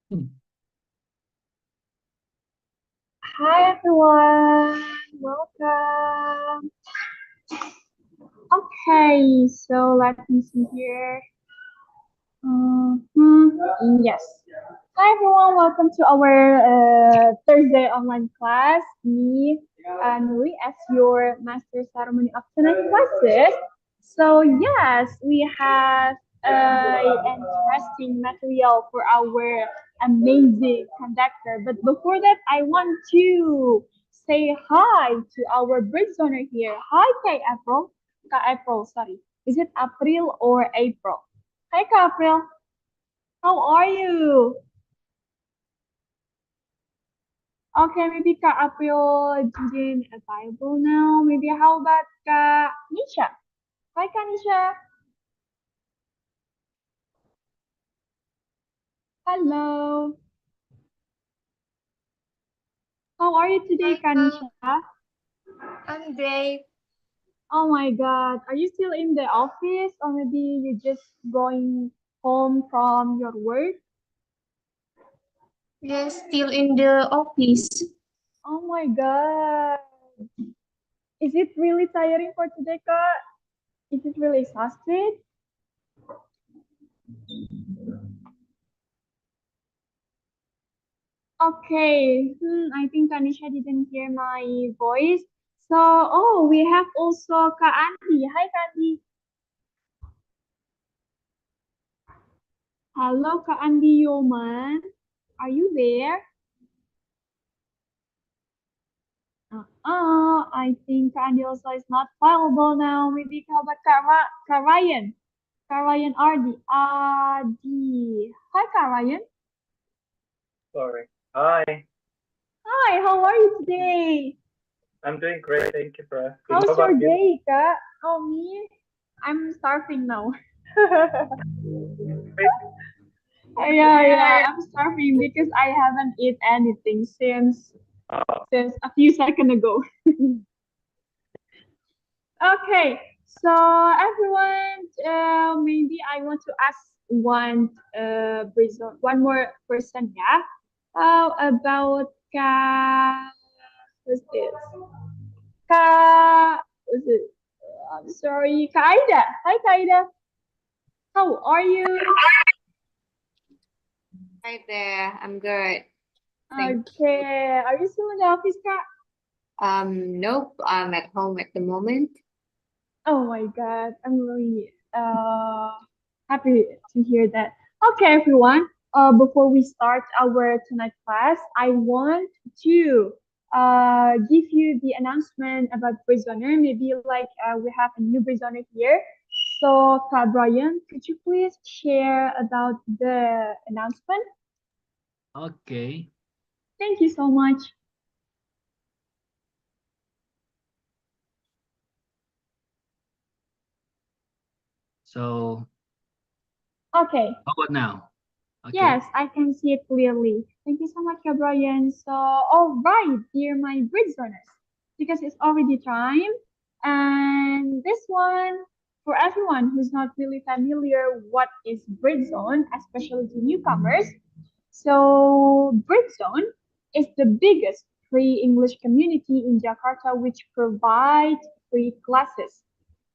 Hi everyone, welcome. Okay, so let me see here. Yes. Hi everyone, welcome to our Thursday online class. Me, Nuri, as your master ceremony of tonight classes. So yes, we have interesting material for our amazing conductor. But before that, I want to say hi to our Britzone here. Hi, Kay April. Kak April, sorry. Is it April or April? Hi, Kak April. How are you? Okay, maybe Kak April didn't available now. Maybe how about Kak Nisha? Hi, Kak Nisha. Hello. How are you today, Kak Hello, Nisha? I'm great. Oh my God. Are you still in the office or maybe you're just going home from your work? Yes, still in the office. Oh my God. Is it really tiring for today, Kak? Is it really exhausted? Okay, I think Kanisha didn't hear my voice. So, oh, we have also Kak Andi. Hi, Kak Andi. Hello, Kak Andi Yoman. Are you there? I think Kak Andi also is not available now. Maybe how about Kak Ryan? Kak Ryan Ardi. Adi. Hi, Kak Ryan. Sorry. Hi, Hi, how are you today? I'm doing great. Thank you for asking. How How's your about you? day, Kak? Oh, me? I'm starving now. Great. Yeah, I'm starving because I haven't eat anything Uh, since a few seconds ago. Okay, so everyone, maybe I want to ask one more person, yeah. How about who's this? Who's it? I'm sorry, Kaida. Hi, Kaida. How are you? Hi there, I'm good. Thank Okay, are you still in the office, Ka? Nope, I'm at home at the moment. Oh my God, I'm really happy to hear that. Okay, everyone. Before we start our tonight class, I want to give you the announcement about Brizoner. Maybe like we have a new Brizoner here. So, Brian, could you please share about the announcement? Okay. Thank you so much. So Okay. how about now? Okay. Yes, I can see it clearly. Thank you so much, Brian. So, all right, dear my bridge runners, because it's already time, and this one for everyone who's not really familiar what is bridge zone, especially to newcomers. So, bridge zone is the biggest free English community in Jakarta, which provides free classes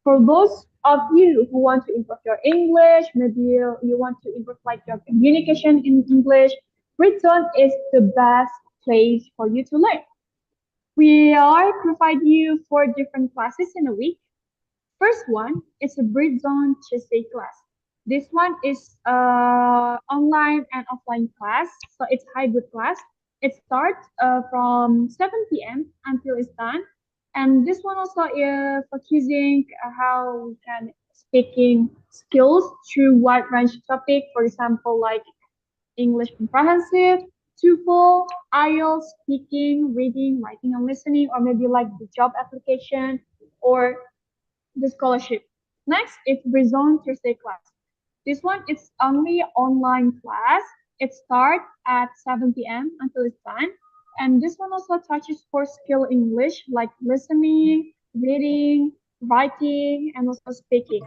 for those of you who want to improve your English, maybe you want to improve like your communication in English, Britzone is the best place for you to learn. We are provide you 4 different classes in a week. First one is a Britzone Tuesday class. This one is online and offline class, so it's hybrid class. It starts from 7 p.m. until it's done. And this one also is focusing how we can speaking skills through wide range of topic. For example, like English comprehensive, TOEFL, IELTS, speaking, reading, writing, and listening, or maybe like the job application or the scholarship. Next is Britzone Thursday class. This one is only online class. It starts at 7 p.m. until it's done. And this one also touches for skill English like listening, reading, writing, and also speaking.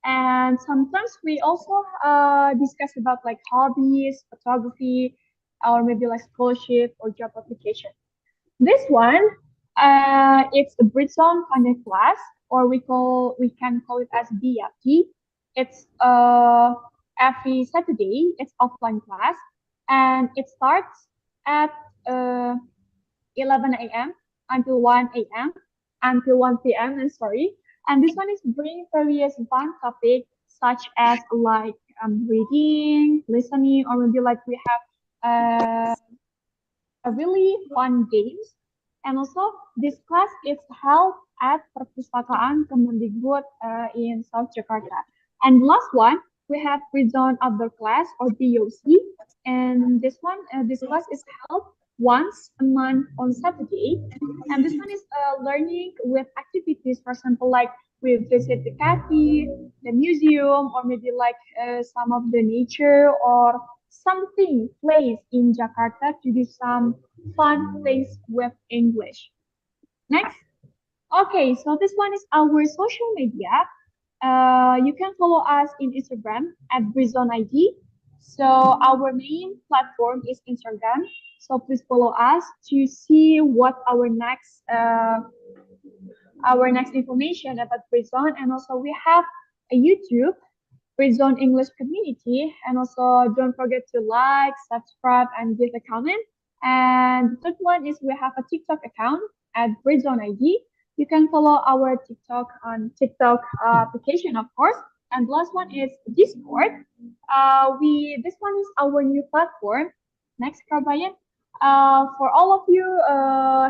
And sometimes we also discuss about like hobbies, photography, or maybe like scholarship or job application. This one, it's a Britzone content class, or we can call it as BFT. It's every Saturday. It's offline class, and it starts at uh, 11 a.m. until 1 a.m. until 1 p.m. I'm sorry. And this one is bring various fun topics such as like reading, listening, or maybe like we have a really fun games. And also, this class is held at Perpustakaan Kemendikbud in South Jakarta. And last one, we have Britzone Outdoor Class or BOC. And this one, this class is held once a month on Saturday. And this one is learning with activities, for example, like we visit the cafe, the museum, or maybe like some of the nature or something place in Jakarta to do some fun things with English. Next. Okay, so this one is our social media. You can follow us in Instagram at Britzone ID. So our main platform is Instagram. So please follow us to see what our next information about Britzone. And also we have a YouTube Britzone English community. And also don't forget to like, subscribe, and give a comment. And the third one is we have a TikTok account at Britzone ID. You can follow our TikTok on TikTok application, of course. And the last one is Discord. This one is our new platform. Next, Brian. For all of you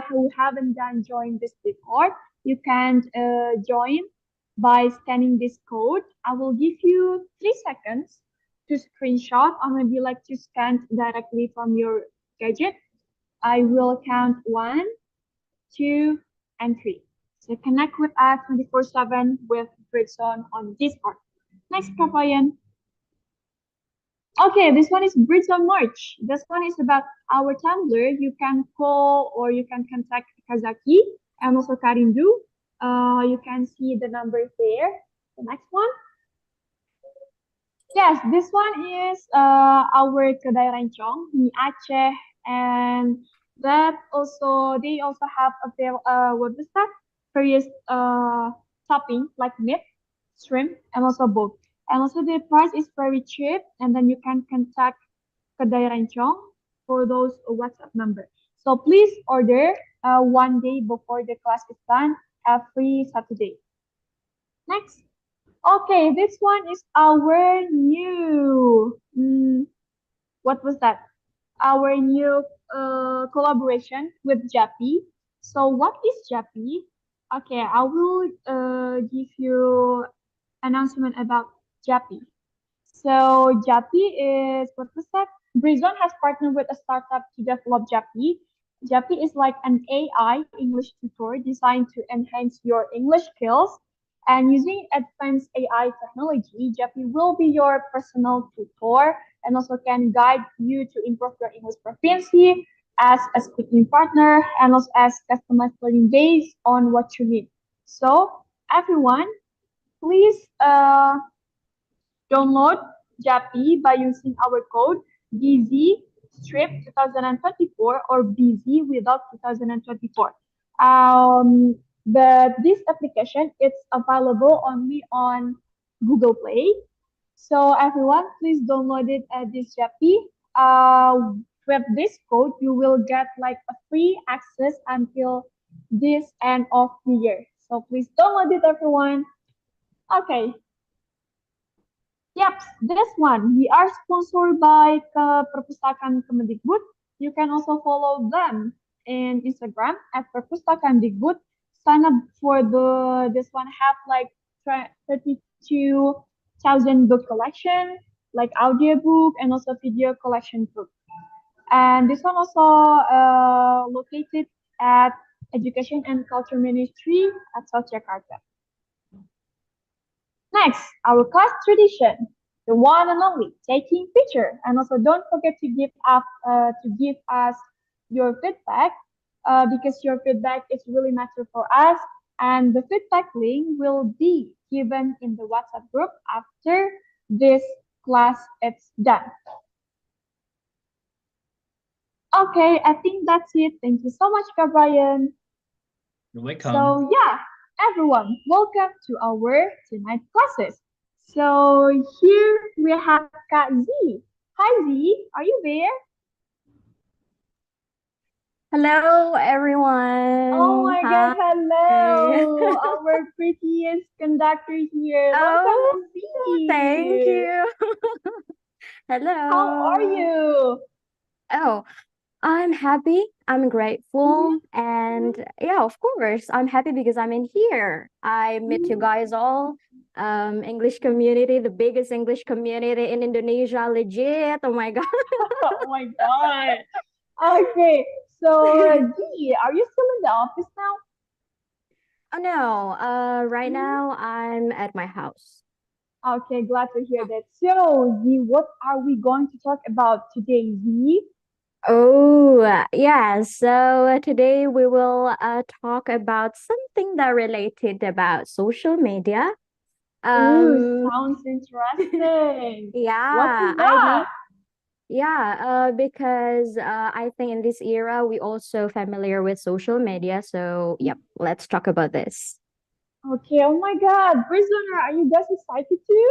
who haven't done join this Discord, you can join by scanning this code. I will give you 3 seconds to screenshot or maybe like to scan directly from your gadget. I will count 1, 2, and 3. So connect with us 24/7 with Britzone on Discord. Next, Brian. Okay, this one is Britzone March. This one is about our Tumblr. You can call or you can contact Kazaki and also Karindu. You can see the numbers there. The next one. Yes, this one is our Kedai Rencong, Mi Aceh, and that also they also have what is that? Various topping like meat, shrimp, and also both. And also the price is very cheap, and then you can contact Kedai Rencong for those WhatsApp number. So please order 1 day before the class is done every Saturday. Next. Okay, this one is our new, what was that? Our new collaboration with Jappy. So what is Jappy? Okay, I will give you announcement about Jappy. So Jappy is, what was that? Britzone has partnered with a startup to develop Jappy. Jappy is like an AI English tutor designed to enhance your English skills. And using advanced AI technology, Jappy will be your personal tutor and also can guide you to improve your English proficiency as a speaking partner and also as customized learning based on what you need. So everyone, please download Jappy by using our code BZ strip 2024 or BZ without 2024. But this application it's available only on Google Play. So everyone, please download it at this Jappy. With this code, you will get like a free access until this end of the year. So please download it, everyone. Okay. Yep, this one. We are sponsored by Perpustakaan Kemendikbud. You can also follow them in Instagram at Perpustakaan Dikbud. Sign up for this one have like 32,000 book collection, like audiobook and also video collection book. And this one also located at Education and Culture Ministry at South Jakarta. Next, our class tradition, the one and only taking picture. And also don't forget to give us your feedback because your feedback is really matter for us. And the feedback link will be given in the WhatsApp group after this class is done. Okay, I think that's it. Thank you so much, Brian. You're welcome. So yeah, everyone, welcome to our tonight classes. So here we have Kak Z. Hi Z, are you there? Hello, Oh everyone. my Hi. God, hello, our prettiest conductor here. Oh, Welcome thank Z. you. How are Hello. you? Oh, I'm happy. I'm Mm-hmm, grateful. And yeah, of course, I'm happy because I'm in here. I met you mm-hmm. guys all. English community, the biggest English community in Indonesia, legit. Oh my God. Oh my God. Okay, so Z, are you still in the office now? Oh no, right Mhm. now I'm at my house. Okay, glad to hear that. So, Z, what are we going to talk about today, Z? Oh, yeah. So today we will talk about something that related about social media. Ooh, Um, sounds interesting. What yeah, is I that? mean, yeah, because I think in this era we also familiar with social media. So, yep, let's talk about this. Okay, oh my God, Britzone, are you guys excited too?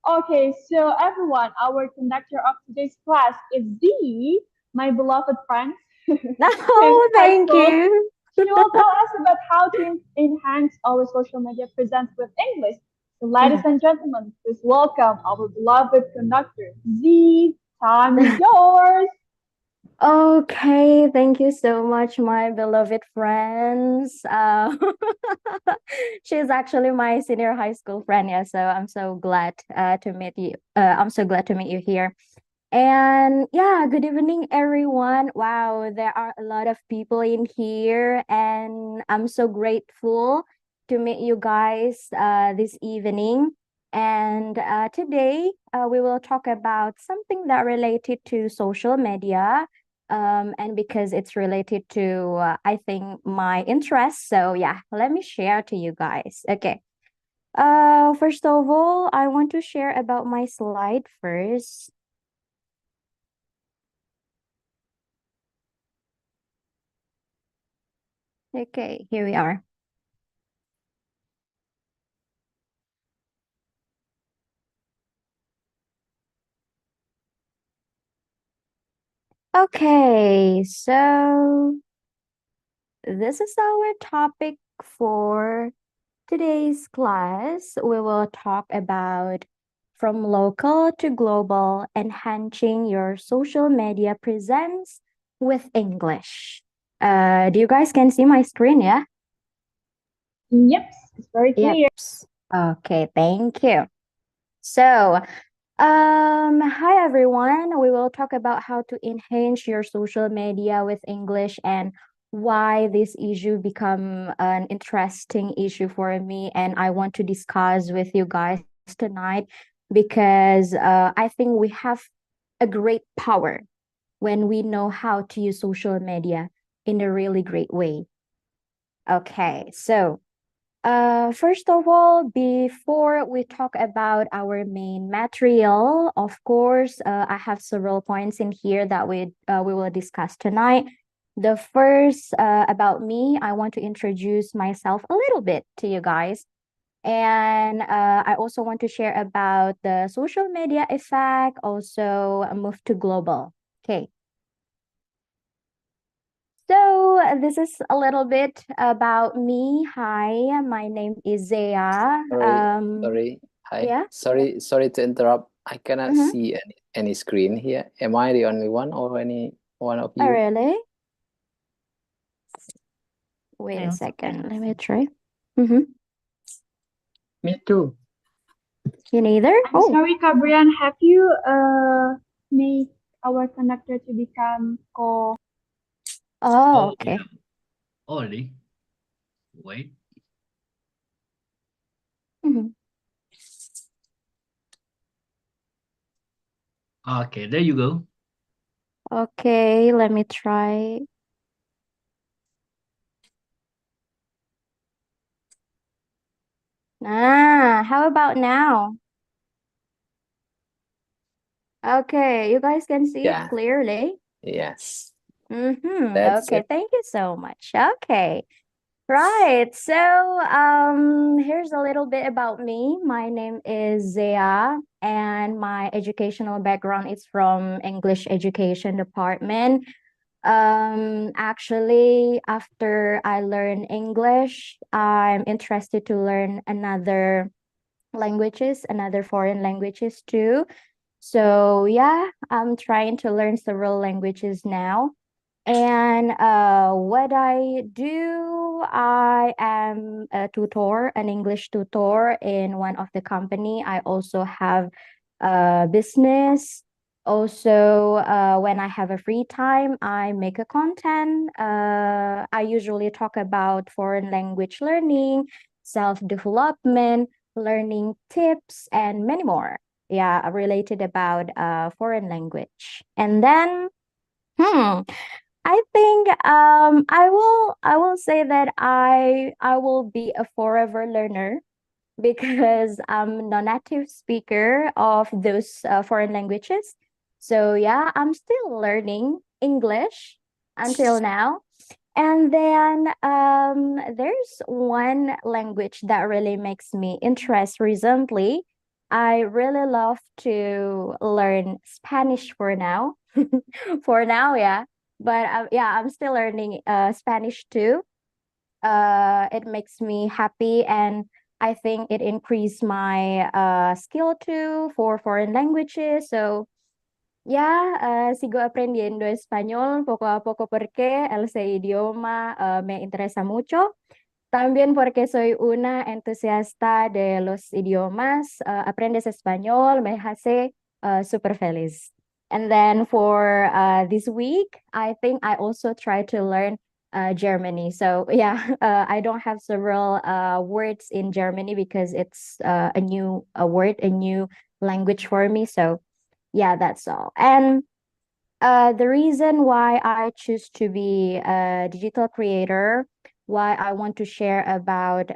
Okay, so everyone, our conductor of today's class is Z, my beloved friend since Oh, high thank school. you. She will tell us about how to enhance our social media presence with English. So, ladies and gentlemen, please welcome our beloved conductor, Z. Time is yours. Okay, thank you so much, my beloved friends. She's actually my senior high school friend, yeah. So I'm so glad to meet you. I'm so glad to meet you here. And yeah, good evening, everyone. Wow, there are a lot of people in here, and I'm so grateful to meet you guys this evening. And today, we will talk about something that related to social media. And because it's related to, I think, my interests. So yeah, let me share to you guys. Okay. First of all, I want to share about my slide first. Okay, here we are. Okay, so this is our topic for today's class. We will talk about from local to global, enhancing your social media presence with English. Do you guys can see my screen, yeah? Yep, it's very Yep. clear. Okay, thank you. So, hi everyone. We will talk about how to enhance your social media with English and why this issue become an interesting issue for me. And I want to discuss with you guys tonight because I think we have a great power when we know how to use social media in a really great way. Okay, so first of all, before we talk about our main material, of course, I have several points in here that we will discuss tonight. The first, about me, I want to introduce myself a little bit to you guys. And I also want to share about the social media effect, also move to global. Okay. So this is a little bit about me. Hi, my name is Zeaa. Sorry. Hi. Yeah. Sorry to interrupt. I cannot Mm-hmm. see any screen here. Am I the only one or any one of Oh, you? really? Wait a second. Let me try. Mm-hmm. Me too. You neither? I'm Oh, sorry, Cabrian, have you made our conductor to become co? oh, Oh, okay. yeah. Only. Wait. Mm-hmm. Okay, there you go. Okay, let me try. How about now? Okay, you guys can see it Yeah. clearly. Yes. That's Okay, it. thank you so much. Okay. Right. So, here's a little bit about me. My name is Zeaa, and my educational background is from English Education Department. Actually, after I learn English, I'm interested to learn another foreign languages too. So yeah, I'm trying to learn several languages now. And what I do, I am a tutor, an English tutor in one of the company. I also have a business. Also, when I have a free time, I make a content. I usually talk about foreign language learning, self-development, learning tips, and many more. Yeah, related about foreign language. And then, hmm. I think I will say that I will be a forever learner because I'm non-native speaker of those foreign languages. So yeah, I'm still learning English until now. And then there's one language that really makes me interest recently. I really love to learn Spanish for now. For now, yeah. But yeah, I'm still learning Spanish too. It makes me happy, and I think it increased my skill too for foreign languages. So ya, sigo aprendiendo español poco a poco porque ese idioma me interesa mucho. También porque soy una entusiasta de los idiomas, aprendes español me hace súper feliz. And then for this week, I think I also try to learn Germany. So yeah, I don't have several words in Germany because it's a new word, a new language for me. So yeah, that's all. And the reason why I choose to be a digital creator, why I want to share about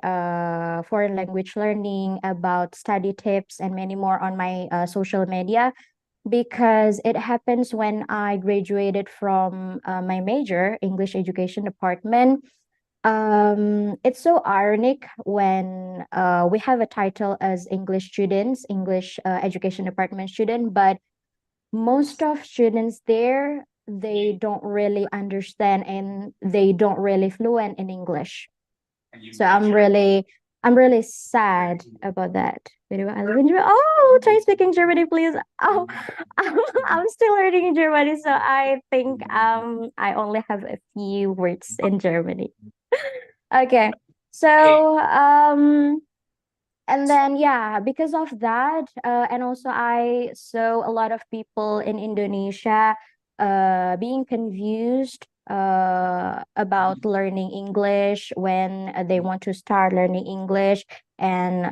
foreign language learning, about study tips, and many more on my social media, because it happens when I graduated from my major, English Education Department. It's so ironic when we have a title as English students, English Education Department student, but most of students there, they don't really understand and they don't really fluent in English. So I'm really sad about that. Video I live in Germany. Oh, try speaking Germany, please. Oh, I'm still learning in Germany, so I think I only have a few words in Germany. Okay. So and then yeah, because of that, and also I saw a lot of people in Indonesia being confused about learning English when they want to start learning English, and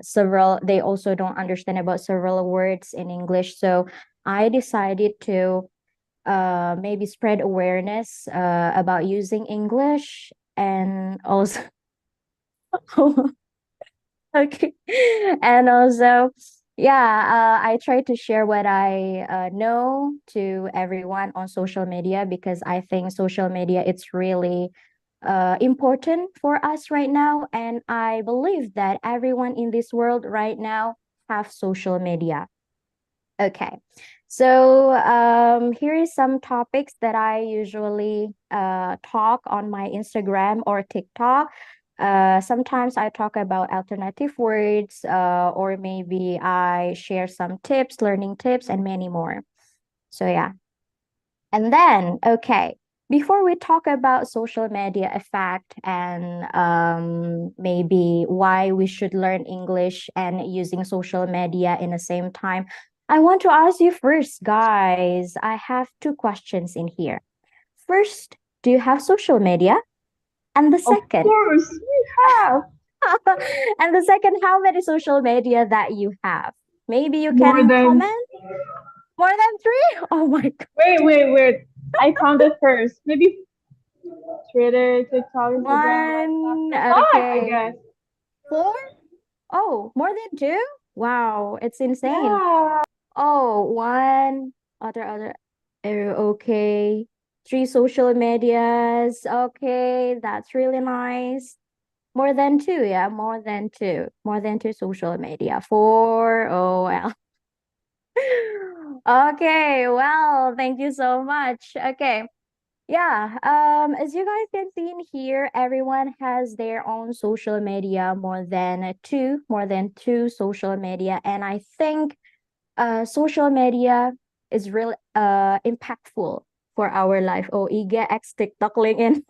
several they also don't understand about several words in English. So I decided to maybe spread awareness about using English, and also okay. And also, yeah, I try to share what I know to everyone on social media because I think social media it's really important for us right now. And I believe that everyone in this world right now have social media. Okay. So here is some topics that I usually talk on my Instagram or TikTok. Sometimes I talk about alternative words, or maybe I share some tips, learning tips, and many more. So yeah. And then, okay, before we talk about social media effect and maybe why we should learn English and using social media in the same time, I want to ask you first, guys. I have two questions in here. First, do you have social media? And the Of second, course, we have and the second, how many social media that you have? Maybe you more can than. comment. More than three? Oh my God. Wait. I counted first. Maybe Twitter, TikTok, Instagram, WhatsApp. One, So five, I okay. guess. Four? Oh, more than two? Wow, it's insane. Yeah. Oh, one, other. Okay. 3 social medias. Okay, that's really nice. More than 2, yeah, more than 2. More than 2 social media. 4, oh well. Okay, well, thank you so much. Okay. Yeah, as you guys can see in here, everyone has their own social media, more than two social media. And I think social media is really impactful for our life. Oh, Iga X TikTok LinkedIn.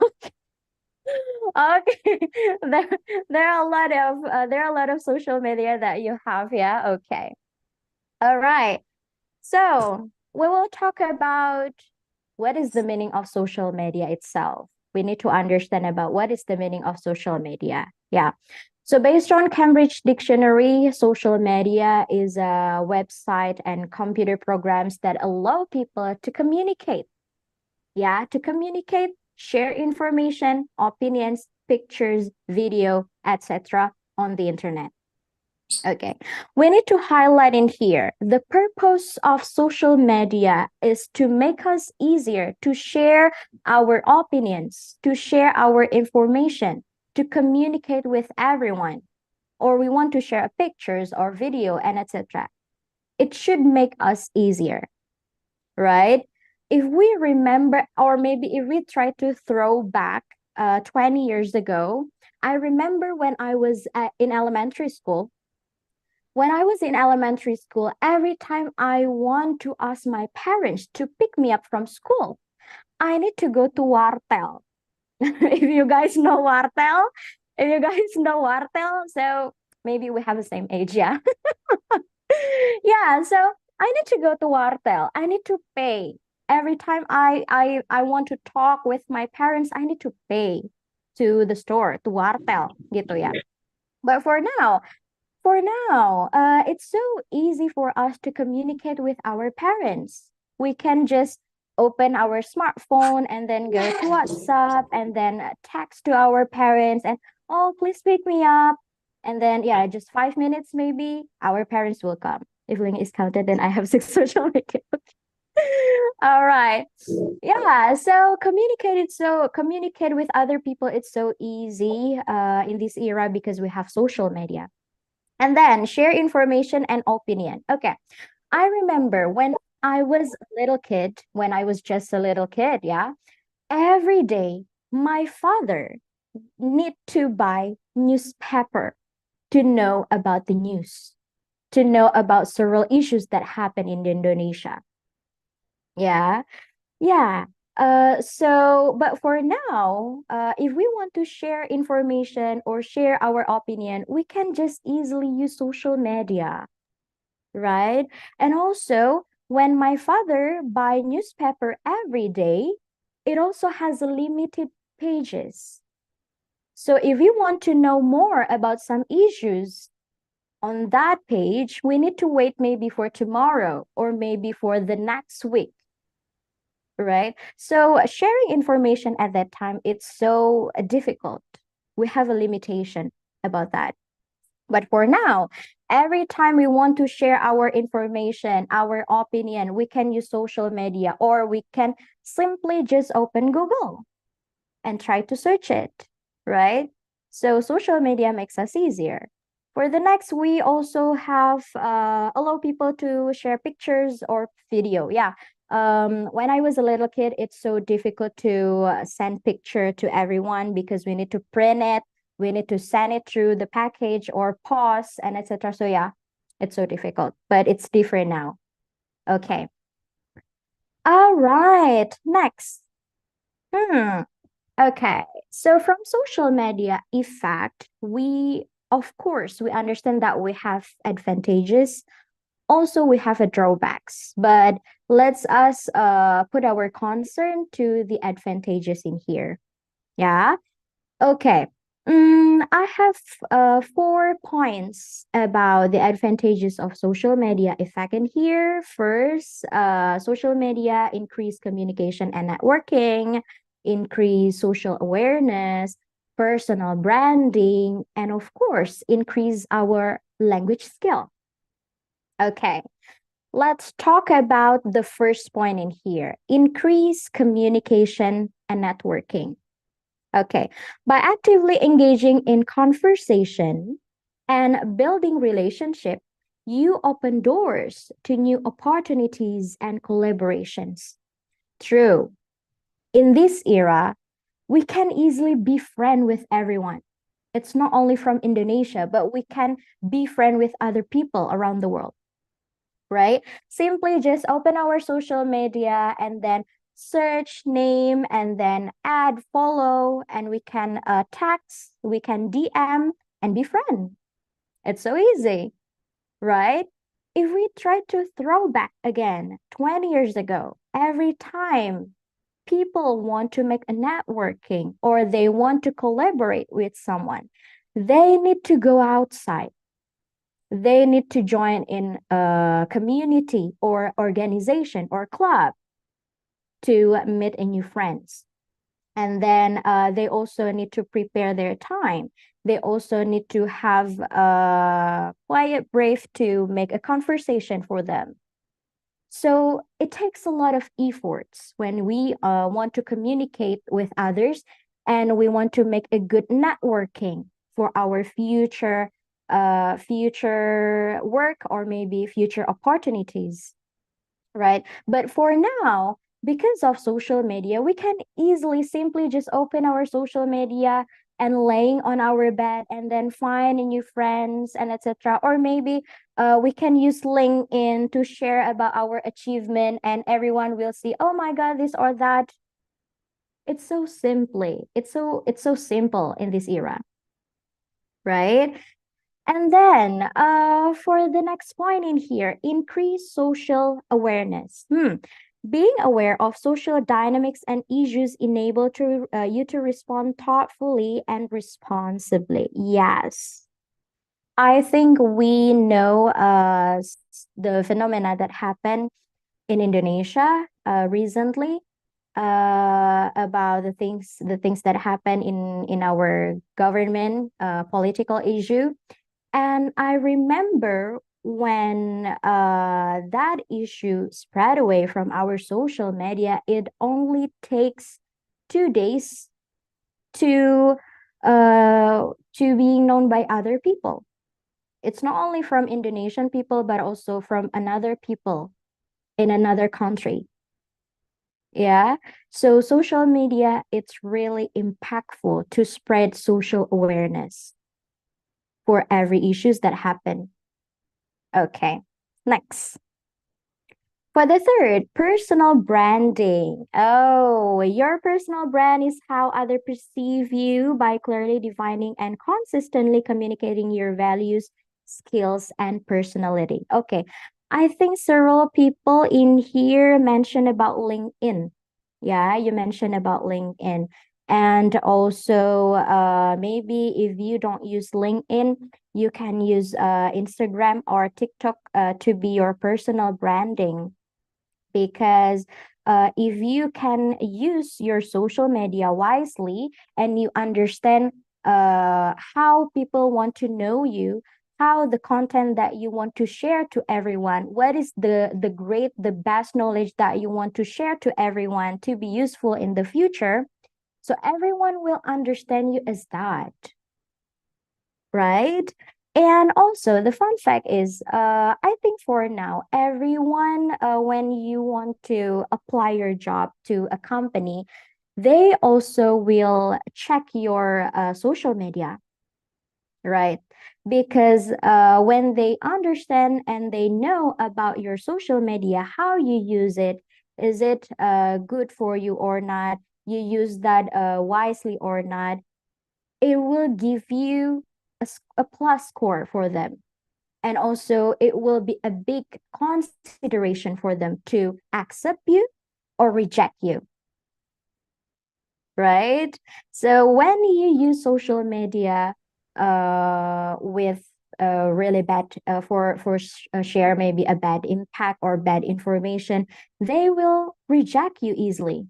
Okay. There, there are a lot of social media that you have, yeah. Okay. All right. So we will talk about what is the meaning of social media itself. We need to understand about what is the meaning of social media. Yeah. So based on Cambridge Dictionary, social media is a website and computer programs that allow people to communicate. Yeah, to communicate, share information, opinions, pictures, video, etc. on the internet. Okay, we need to highlight in here the purpose of social media is to make us easier to share our opinions, to share our information, to communicate with everyone, or we want to share pictures or video and etc. It should make us easier, right? If we remember, or maybe if we try to throw back 20 years ago, I remember when I was in elementary school. When I was in elementary school, every time I want to ask my parents to pick me up from school, I need to go to wartel. If you guys know wartel, so maybe we have the same age, yeah. Yeah, so I need to go to wartel. I need to pay. Every time I want to talk with my parents, I need to pay to the store, to wartel, gitu ya. But for now, it's so easy for us to communicate with our parents. We can just open our smartphone and then go to WhatsApp and then text to our parents and, oh, please pick me up. And then, yeah, just 5 minutes maybe, our parents will come. If link is counted, then I have 6 social media. All right. Yeah, so communicate with other people, it's so easy in this era because we have social media. And then share information and opinion. Okay. I remember when I was just a little kid, yeah, every day my father need to buy newspaper to know about the news, to know about several issues that happen in Indonesia. Yeah. Yeah. But for now, if we want to share information or share our opinion, we can just easily use social media, right? And also, when my father buy newspaper every day, it also has limited pages. So if you want to know more about some issues on that page, we need to wait maybe for tomorrow or maybe for the next week, right? So sharing information at that time, it's so difficult. We have a limitation about that. But for now, every time we want to share our information, our opinion, we can use social media or we can simply just open Google and try to search it, right? So social media makes us easier. For the next, we also have allow people to share pictures or video. Yeah. When I was a little kid, it's so difficult to send picture to everyone because we need to print it, we need to send it through the package or post and etc. So yeah, it's so difficult, but it's different now. Okay. All right, next. Okay, so from social media effect, of course, we understand that we have advantages. Also, we have a drawbacks, but let's us put our concern to the advantages in here. Yeah. Okay. I have 4 points about the advantages of social media effect in here. First, social media increase communication and networking, increase social awareness, personal branding, and of course, increase our language skill. Okay. let's talk about the first point in here, increase communication and networking. Okay, by actively engaging in conversation and building relationship, you open doors to new opportunities and collaborations. True. In this era, we can easily be friend with everyone. It's not only from Indonesia, but we can be friend with other people around the world, right? Simply just open our social media and then search name and then add follow, and we can text, we can DM and be friend. It's so easy, right? If we try to throw back again 20 years ago, every time people want to make a networking or they want to collaborate with someone, they need to go outside. They need to join in a community or organization or club to meet a new friends. And then they also need to prepare their time. They also need to have a quiet break to make a conversation for them. So it takes a lot of efforts when we want to communicate with others and we want to make a good networking for our future work or maybe future opportunities, right? But for now, because of social media, we can easily simply just open our social media and laying on our bed and then find new friends and etc. Or maybe we can use LinkedIn to share about our achievement and everyone will see, oh my God, this or that. It's so it's so simple in this era, right? And then for the next point in here, increase social awareness. Being aware of social dynamics and issues enable you to respond thoughtfully and responsibly. Yes. I think we know the phenomena that happened in Indonesia recently about the things that happen in our government political issue. And I remember when that issue spread away from our social media, it only takes 2 days to being known by other people. It's not only from Indonesian people, but also from another people in another country. Yeah. So social media, it's really impactful to spread social awareness for every issues that happen. Okay, next. For the third, personal branding. Oh, your personal brand is how others perceive you by clearly defining and consistently communicating your values, skills, and personality. Okay, I think several people in here mentioned about LinkedIn. Yeah, you mentioned about LinkedIn. And also, maybe if you don't use LinkedIn, you can use Instagram or TikTok to be your personal branding. Because if you can use your social media wisely and you understand how people want to know you, how the content that you want to share to everyone, what is the best knowledge that you want to share to everyone to be useful in the future, so everyone will understand you as that, right? And also, the fun fact is, I think for now, everyone, when you want to apply your job to a company, they also will check your social media, right? Because when they understand and they know about your social media, how you use it, is it good for you or not? You use that wisely or not? It will give you a plus score for them. And also, it will be a big consideration for them to accept you or reject you, right? So when you use social media with really bad for share maybe a bad impact or bad information, they will reject you easily.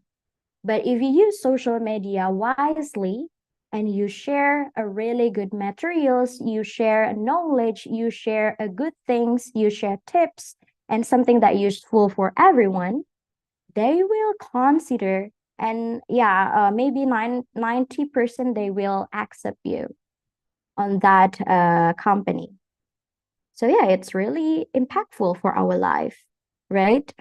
But if you use social media wisely and you share a really good materials, you share knowledge, you share good things, you share tips, and something that useful for everyone, they will consider, and maybe 90% they will accept you on that company. So yeah, it's really impactful for our life, right?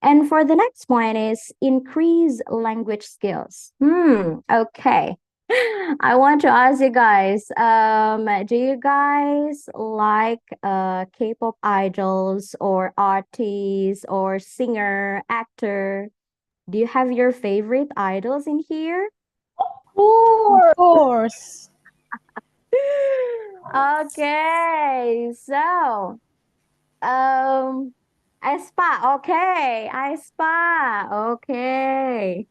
And for the next point is increase language skills. Okay. I want to ask you guys, do you guys like K-pop idols or artists or singer, actor? Do you have your favorite idols in here? Of course. Okay, so aespa, okay, aespa, okay.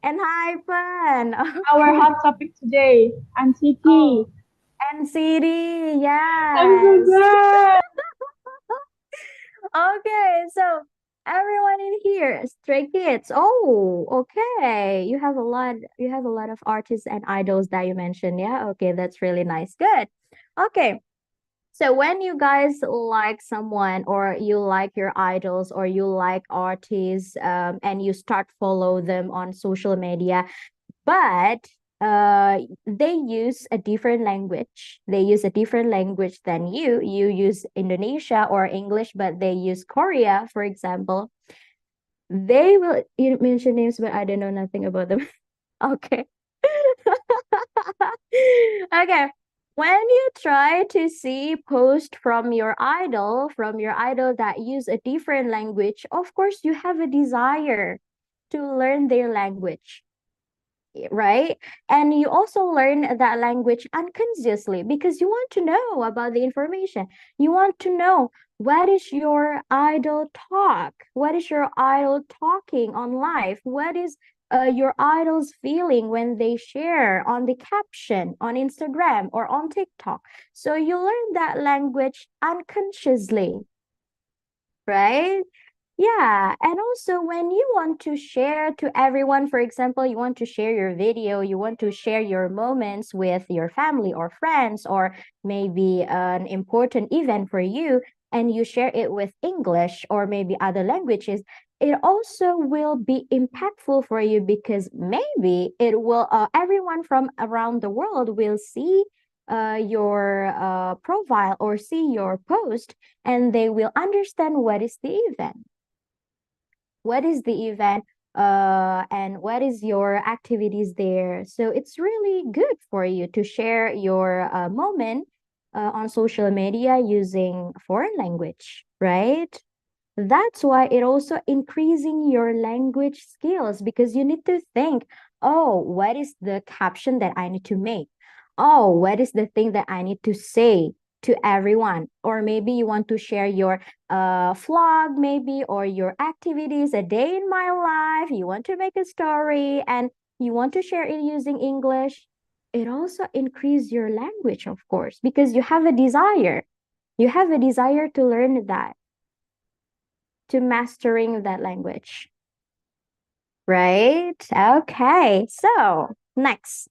And hyphen, our okay. hot topic today, NCT. Oh, NCT, I'm so yes. glad. Okay, so everyone in here, Stray Kids. Oh, okay. You have a lot of artists and idols that you mentioned. Yeah, okay, that's really nice. Good. Okay. So when you guys like someone or you like your idols or you like artists and you start follow them on social media, but they use a different language. They use a different language than you. You use Indonesia or English, but they use Korea, for example. They will, you mention names, but I don't know nothing about them. Okay. Okay. When you try to see post from your idol that use a different language, of course you have a desire to learn their language, right? And you also learn that language unconsciously because you want to know about the information. You want to know what is your idol talk? What is your idol talking on live? What is your idol's feeling when they share on the caption on Instagram or on TikTok? So you learn that language unconsciously, right? Yeah, and also when you want to share to everyone, for example, you want to share your video, you want to share your moments with your family or friends, or maybe an important event for you, and you share it with English or maybe other languages, it also will be impactful for you because maybe it will, everyone from around the world will see your profile or see your post, and they will understand what is the event. What is the event and what is your activities there. So it's really good for you to share your moment on social media using foreign language, right? That's why it also increasing your language skills because you need to think, oh, what is the caption that I need to make? Oh, what is the thing that I need to say to everyone? Or maybe you want to share your vlog, maybe, or your activities, a day in my life. You want to make a story and you want to share it using English. It also increase your language, of course, because you have a desire. You have a desire to learn that, to mastering that language. Right? Okay. So next.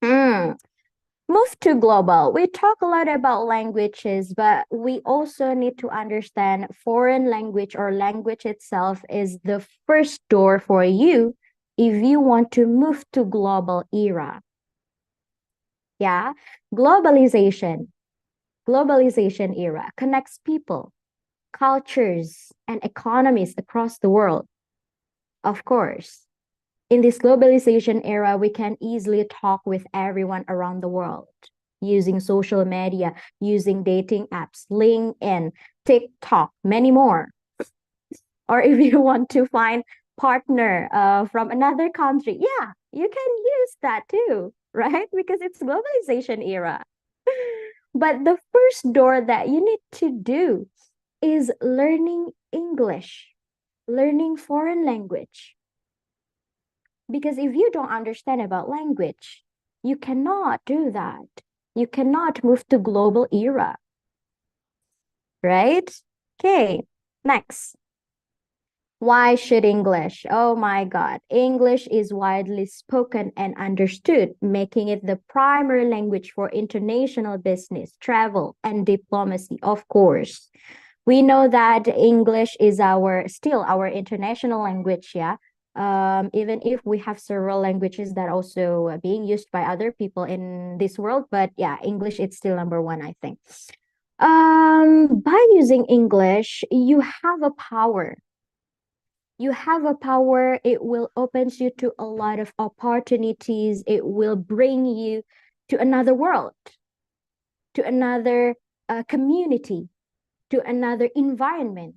Move to global. We talk a lot about languages, but we also need to understand foreign language or language itself is the first door for you if you want to move to global era. Yeah. Globalization era connects people, cultures, and economies across the world. Of course, in this globalization era, we can easily talk with everyone around the world using social media, using dating apps, LinkedIn, TikTok, many more. Or if you want to find partner from another country, yeah, you can use that too, right? Because it's globalization era. But the first door that you need to do is learning English, learning foreign language. Because if you don't understand about language, you cannot do that. You cannot move to global era. Right? Okay, next. Why should English? Oh my God. English is widely spoken and understood, making it the primary language for international business, travel, and diplomacy, of course. We know that English is still our international language, yeah. Even if we have several languages that also are being used by other people in this world, but yeah, English is still number one, I think. By using English, you have a power. You have a power. It will opens you to a lot of opportunities. It will bring you to another world, to another community, to another environment,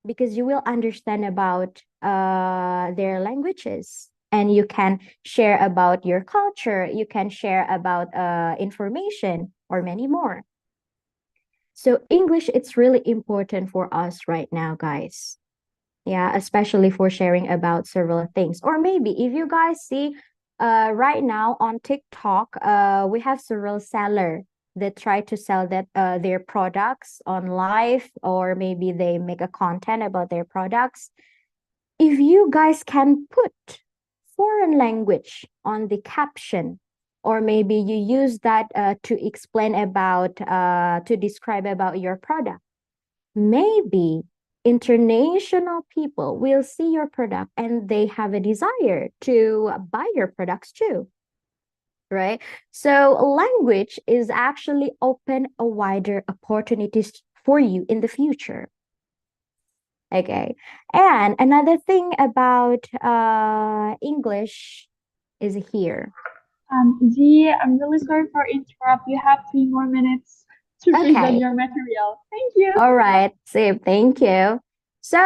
because you will understand about their languages, and you can share about your culture, you can share about information or many more. So English, it's really important for us right now, guys. Yeah, especially for sharing about several things. Or maybe if you guys see right now on TikTok, we have several seller that try to sell their products on live, or maybe they make a content about their products. If you guys can put foreign language on the caption, or maybe you use that to explain about to describe about your product, maybe international people will see your product and they have a desire to buy your products too, right? So language is actually open a wider opportunities for you in the future. Okay. And another thing about English is here. Zee, I'm really sorry for interrupt. You have 3 more minutes to present Okay. your material. Thank you. All right, Sib, thank you. So,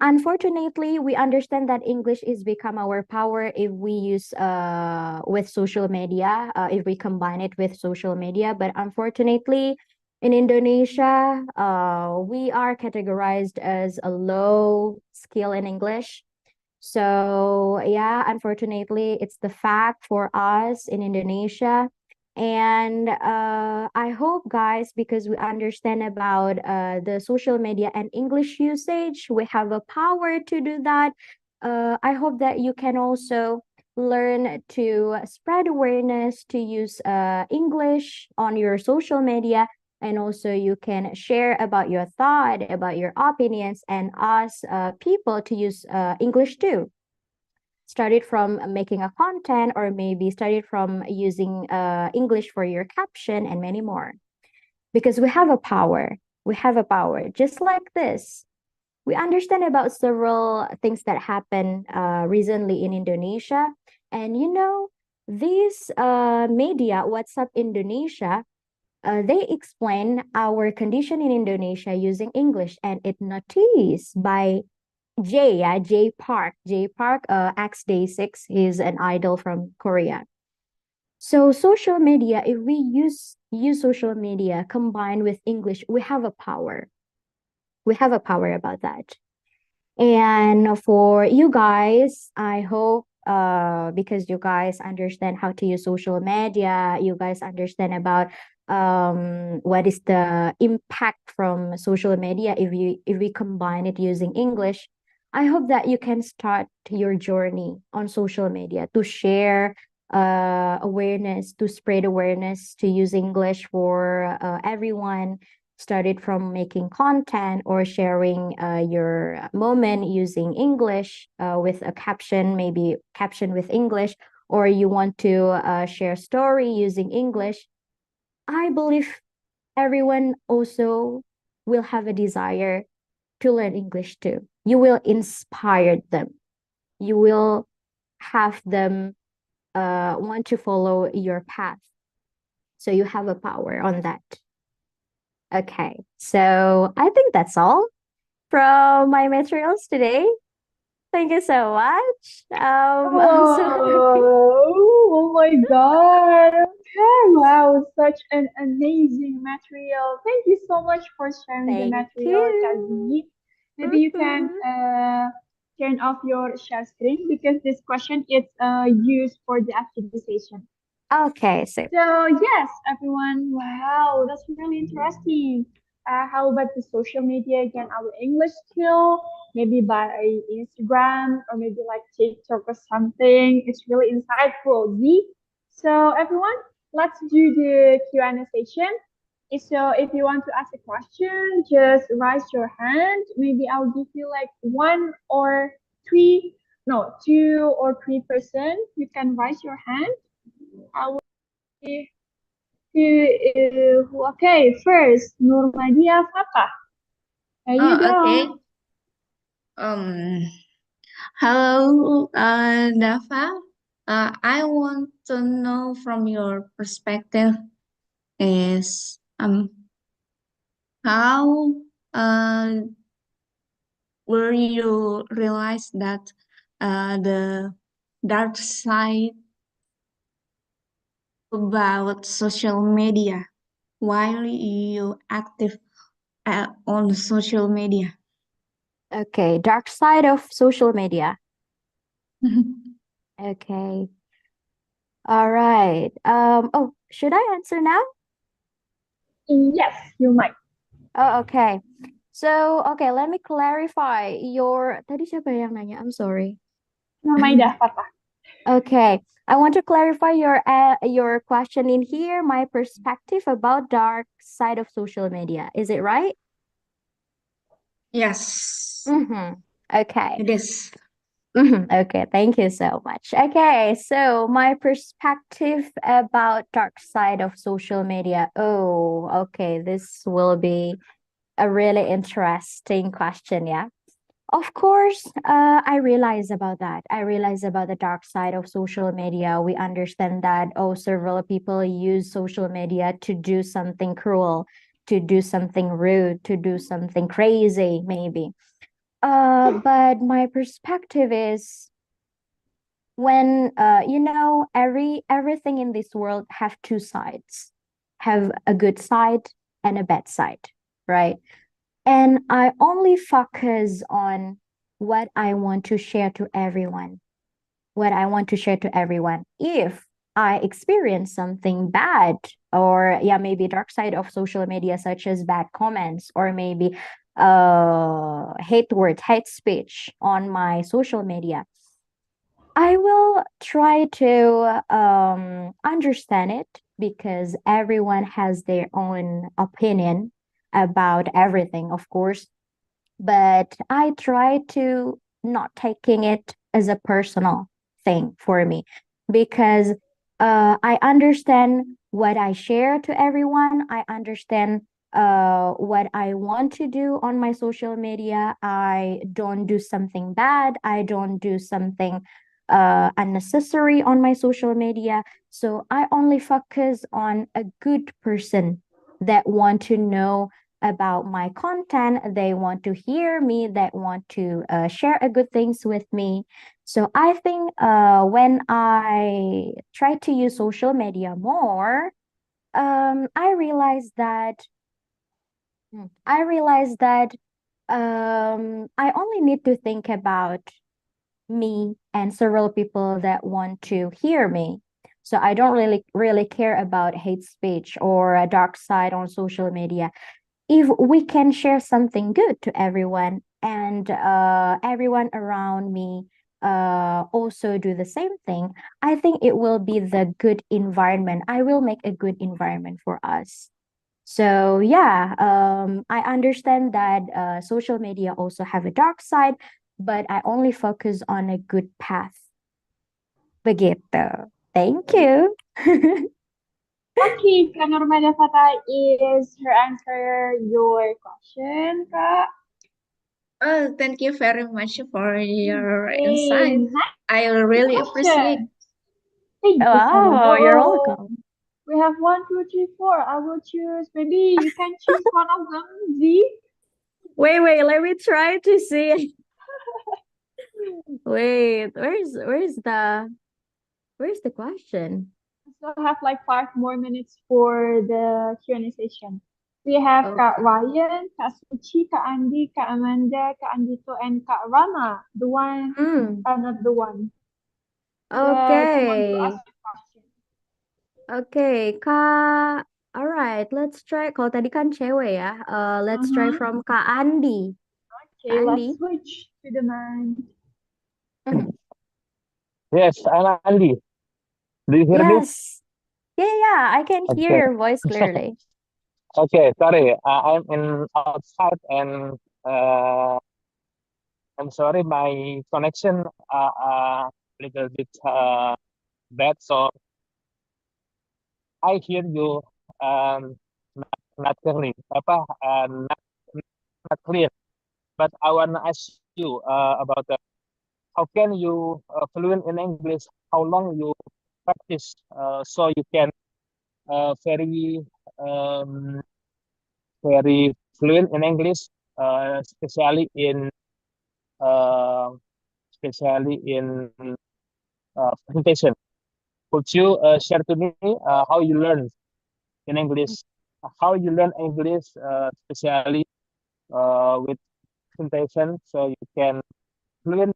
unfortunately, we understand that English is become our power if we use with social media, if we combine it with social media. But unfortunately, in Indonesia, we are categorized as a low skill in English. So, yeah, unfortunately, it's the fact for us in Indonesia. And I hope, guys, because we understand about the social media and English usage, we have a power to do that. I hope that you can also learn to spread awareness to use English on your social media. And also you can share about your thought, about your opinions, and ask people to use English too. Started from making a content, or maybe started from using English for your caption, and many more. Because we have a power. We have a power. Just like this, we understand about several things that happened recently in Indonesia. And you know, this media, WhatsApp Indonesia, they explain our condition in Indonesia using English, and it noticed by J Park. J Park, X Day 6, he's an idol from Korea. So social media, if we use social media combined with English, we have a power. We have a power about that. And for you guys, I hope because you guys understand how to use social media, you guys understand about what is the impact from social media if we combine it using English. I hope that you can start your journey on social media to share awareness, to spread awareness, to use English for everyone. Started from making content or sharing your moment using English with a caption, maybe caption with English, or you want to share story using English. I believe everyone also will have a desire to learn English too. You will inspire them. You will have them want to follow your path. So you have a power on that. Okay, so I think that's all from my materials today. Thank you so much. I'm so happy. Oh my God. Okay, wow, such an amazing material. Thank you so much for sharing the Thank material, you. Kazi. Maybe you can Mhm. turn off your share screen because this question is used for the activity session. Okay, so So yes, everyone. Wow, that's really interesting. How about the social media again? Our English skill, maybe by Instagram or maybe like TikTok or something. It's really insightful. Z. So everyone, let's do the Q&A session. So if you want to ask a question, just raise your hand. Maybe I'll give you like one or three, no, 2 or 3 person. You can raise your hand. I will see okay, first, Nurmadia Fatah. There you Oh, go. okay. Hello, Dava. I want to know from your perspective is how will you realize that the dark side about social media while you active on social media? Okay, dark side of social media. Okay. All right. Oh, should I answer now? Yes, you might. Oh, okay. So, okay, let me clarify your tadi siapa yang nanya? I'm sorry. Nurmaida Fatah. Okay, I want to clarify your question in here, my perspective about dark side of social media. Is it right? Yes, Okay. it is. Okay, thank you so much. Okay, so my perspective about dark side of social media. Oh, okay, this will be a really interesting question, yeah. Of course, I realize about that. I realize about the dark side of social media. We understand that, oh, several people use social media to do something cruel, to do something rude, to do something crazy, maybe. But my perspective is when everything in this world have two sides, have a good side and a bad side, right? And I only focus on what I want to share to everyone, what I want to share to everyone. If I experience something bad, or yeah, maybe dark side of social media, such as bad comments, or maybe hate words, hate speech on my social media, I will try to understand it, because everyone has their own opinion about everything, of course. But I try to not taking it as a personal thing for me, because I understand what I share to everyone. I understand what I want to do on my social media. I don't do something bad. I don't do something unnecessary on my social media. So I only focus on a good person that want to know about my content. They want to hear me, that want to share a good things with me. So I think when I try to use social media more, I realized that I only need to think about me and several people that want to hear me. So I don't really care about hate speech or a dark side on social media. If we can share something good to everyone, and everyone around me also do the same thing, I think it will be the good environment. I will make a good environment for us. So yeah, I understand that social media also have a dark side, but I only focus on a good path. Begitu. Thank you. Okay, Kak Nurmaida Fatah, is her answer your question, Kak? Oh, thank you very much for your Okay, insight. next I really appreciate. question. Thank you so Oh, you're much. welcome. We have 1, 2, 3, 4. I will choose. Maybe you can choose one of them, Z. Wait, let me try to see. Wait, where's the question? We still have like 5 more minutes for the Q&A session. We have Kak Okay. Ryan, Kak Suci, Kak Andi, Kak Amanda, Kak Andito, and Kak Rama. The one, not the one that want to Okay. ask a question. Okay, Kak. Alright, let's try. Kalau tadi kan cewek ya. Let's try Uh-huh. from Kak Andi. Okay, Kak let's Andi. switch to the man. Yes, I'm Andy. Do you hear me? Yes. Yeah, I can hear Okay. your voice clearly. Okay, sorry. I'm in outside and I'm sorry, my connection little bit bad, so I hear you not clearly, not clear. But I wanna ask you about how can you fluent in English? How long you practice so you can very um, very fluent in English, uh, especially in uh, especially in presentation. Could you share to me how you learn in English? How you learn English, especially with presentation, so you can fluent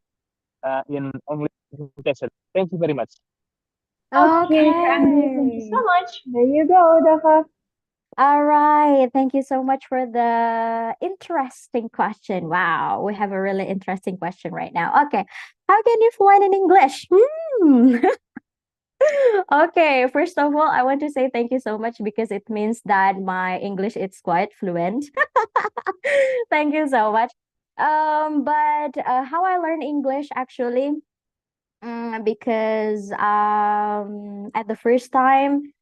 in English presentation. Thank you very much. Okay, Andy, thank you so Okay. much. There you go, Dava. All right. Thank you so much for the interesting question. Wow, we have a really interesting question right now. Okay. How can you fluent in English? Okay, first of all, I want to say thank you so much because it means that my English is quite fluent. Thank you so much. But how I learn English actually, because at the first time,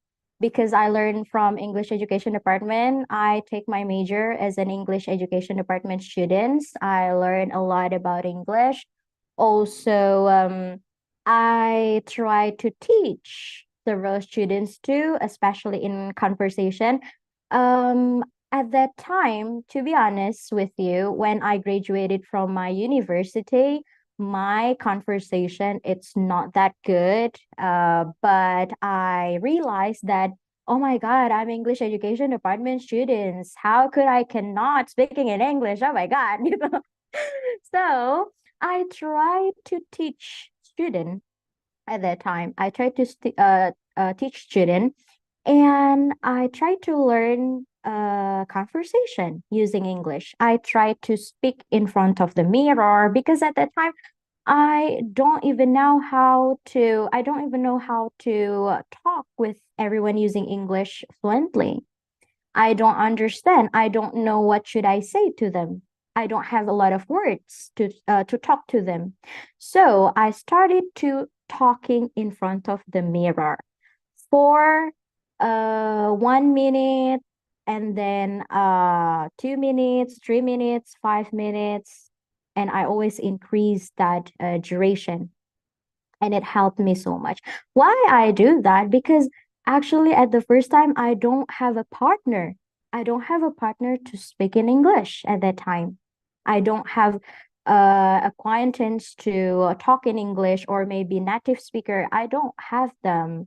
because I learned from English Education Department, I take my major as an English Education Department students. I learn a lot about English. Also, I try to teach several students too, especially in conversation. Um, at that time, to be honest with you, when I graduated from my university, my conversation it's not that good. But I realized that oh my God, I'm English Education Department students. How could I cannot speaking in English? Oh my God, you know. So I tried to teach student at that time. I tried to teach student and I tried to learn conversation using English. I tried to speak in front of the mirror because at that time I don't even know how to talk with everyone using English fluently. I don't understand. I don't know what should I say to them. I don't have a lot of words to talk to them. So I started to talking in front of the mirror for 1 minute and then 2 minutes, 3 minutes, 5 minutes, and I always increase that duration, and it helped me so much. Why I do that? Because actually at the first time I don't have a partner. I don't have a partner to speak in English at that time. I don't have acquaintance to talk in English or maybe native speaker. I don't have them.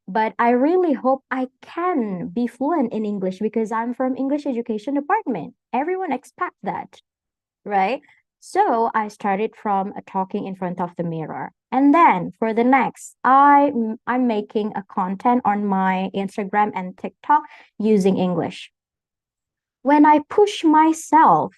But I really hope I can be fluent in English because I'm from English Education Department. Everyone expect that, right? So I started from talking in front of the mirror. And then for the next, I'm making a content on my Instagram and TikTok using English. When I push myself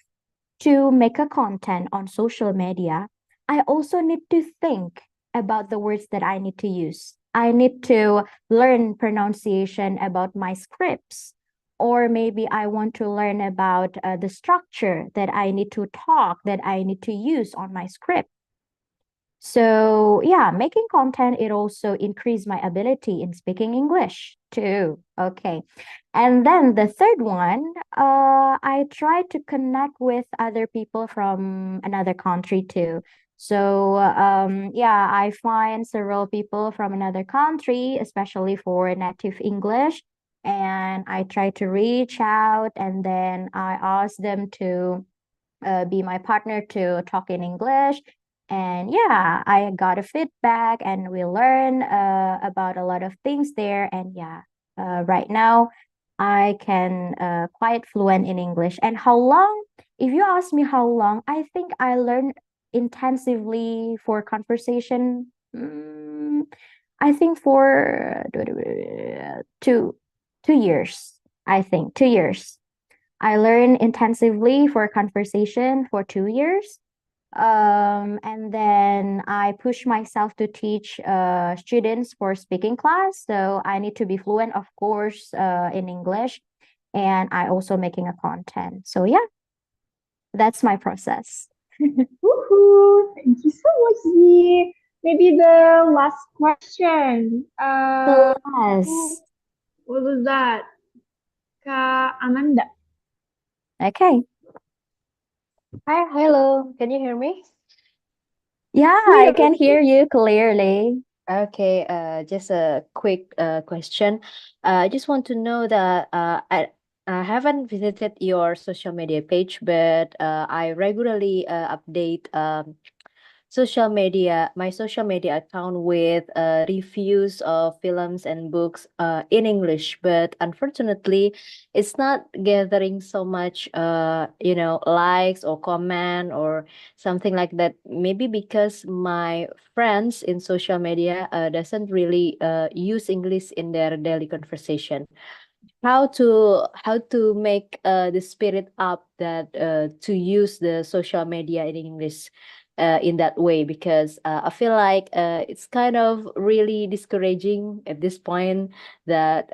to make a content on social media, I also need to think about the words that I need to use. I need to learn pronunciation about my scripts, or maybe I want to learn about the structure that I need to talk, that I need to use on my script. So yeah, making content, it also increased my ability in speaking English too. Okay. And then the third one, I try to connect with other people from another country too. So yeah, I find several people from another country, especially for native English, and I try to reach out and then I ask them to be my partner to talk in English. And yeah, I got a feedback and we learn about a lot of things there. And yeah, right now I can quite fluent in English. And how long? If you ask me how long, I think I learned intensively for conversation. I think for 2 years. I think 2 years. I learned intensively for conversation for 2 years. And then I push myself to teach students for speaking class. So I need to be fluent, of course, in English. and I also making a content. So yeah, that's my process. Woohoo! Thank you so much, Z. Maybe the last question. Plus, What was that? Kak Amanda. okay. Hi, hello. Can you hear me? Yeah, I can hear you clearly. Okay, just a quick question. I just want to know that I haven't visited your social media page, but I regularly update my social media account with reviews of films and books in English, but unfortunately it's not gathering so much likes or comment or something like that, maybe because my friends in social media doesn't really use English in their daily conversation. How to make the spirit up that to use the social media in English in that way, because I feel like it's kind of really discouraging at this point that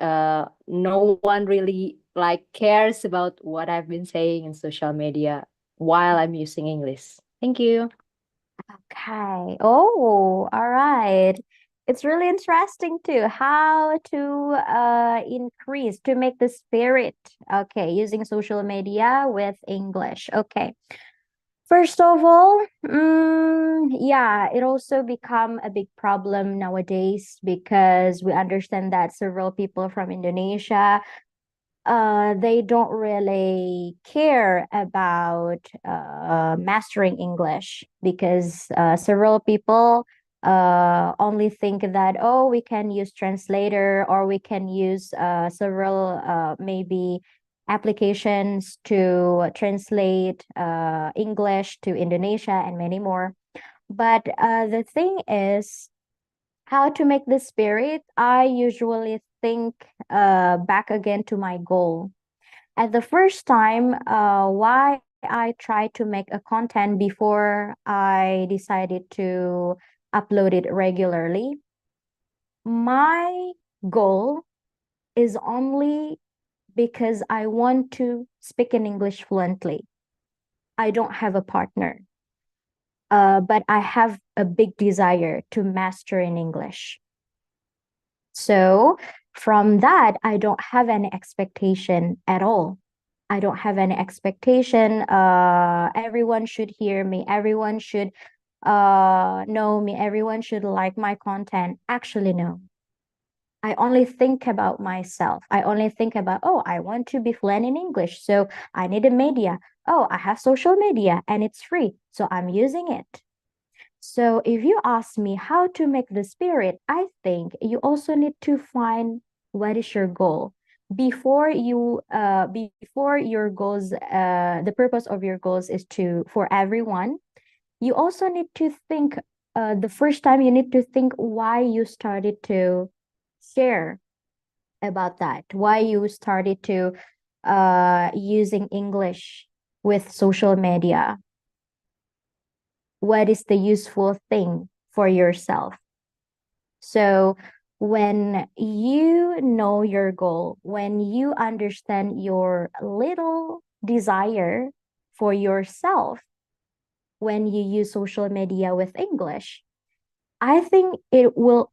no one really like cares about what I've been saying in social media while I'm using English. Thank you. Okay. Oh, all right. It's really interesting too, how to increase to make the spirit. Okay, using social media with English. Okay. First of all, yeah, it also become a big problem nowadays because we understand that several people from Indonesia they don't really care about mastering English because several people only think that, oh, we can use translator or we can use several maybe applications to translate English to Indonesia and many more. But the thing is, how to make the spirit, I usually think back again to my goal. At the first time, why I tried to make a content before I decided to upload it regularly, my goal is only because I want to speak in English fluently. I don't have a partner, but I have a big desire to master in English. So from that, I don't have any expectation at all. I don't have any expectation. Everyone should hear me. Everyone should know me. Everyone should like my content. Actually, no. I only think about myself. I only think about, oh, I want to be fluent in English. So I need a media. Oh, I have social media and it's free. So I'm using it. So if you ask me how to make the spirit, I think you also need to find what is your goal before your goals, the purpose of your goals is to for everyone. You also need to think the first time you need to think why you started to share about that, why you started to using English with social media. What is the useful thing for yourself? So when you know your goal, when you understand your little desire for yourself, when you use social media with English, I think your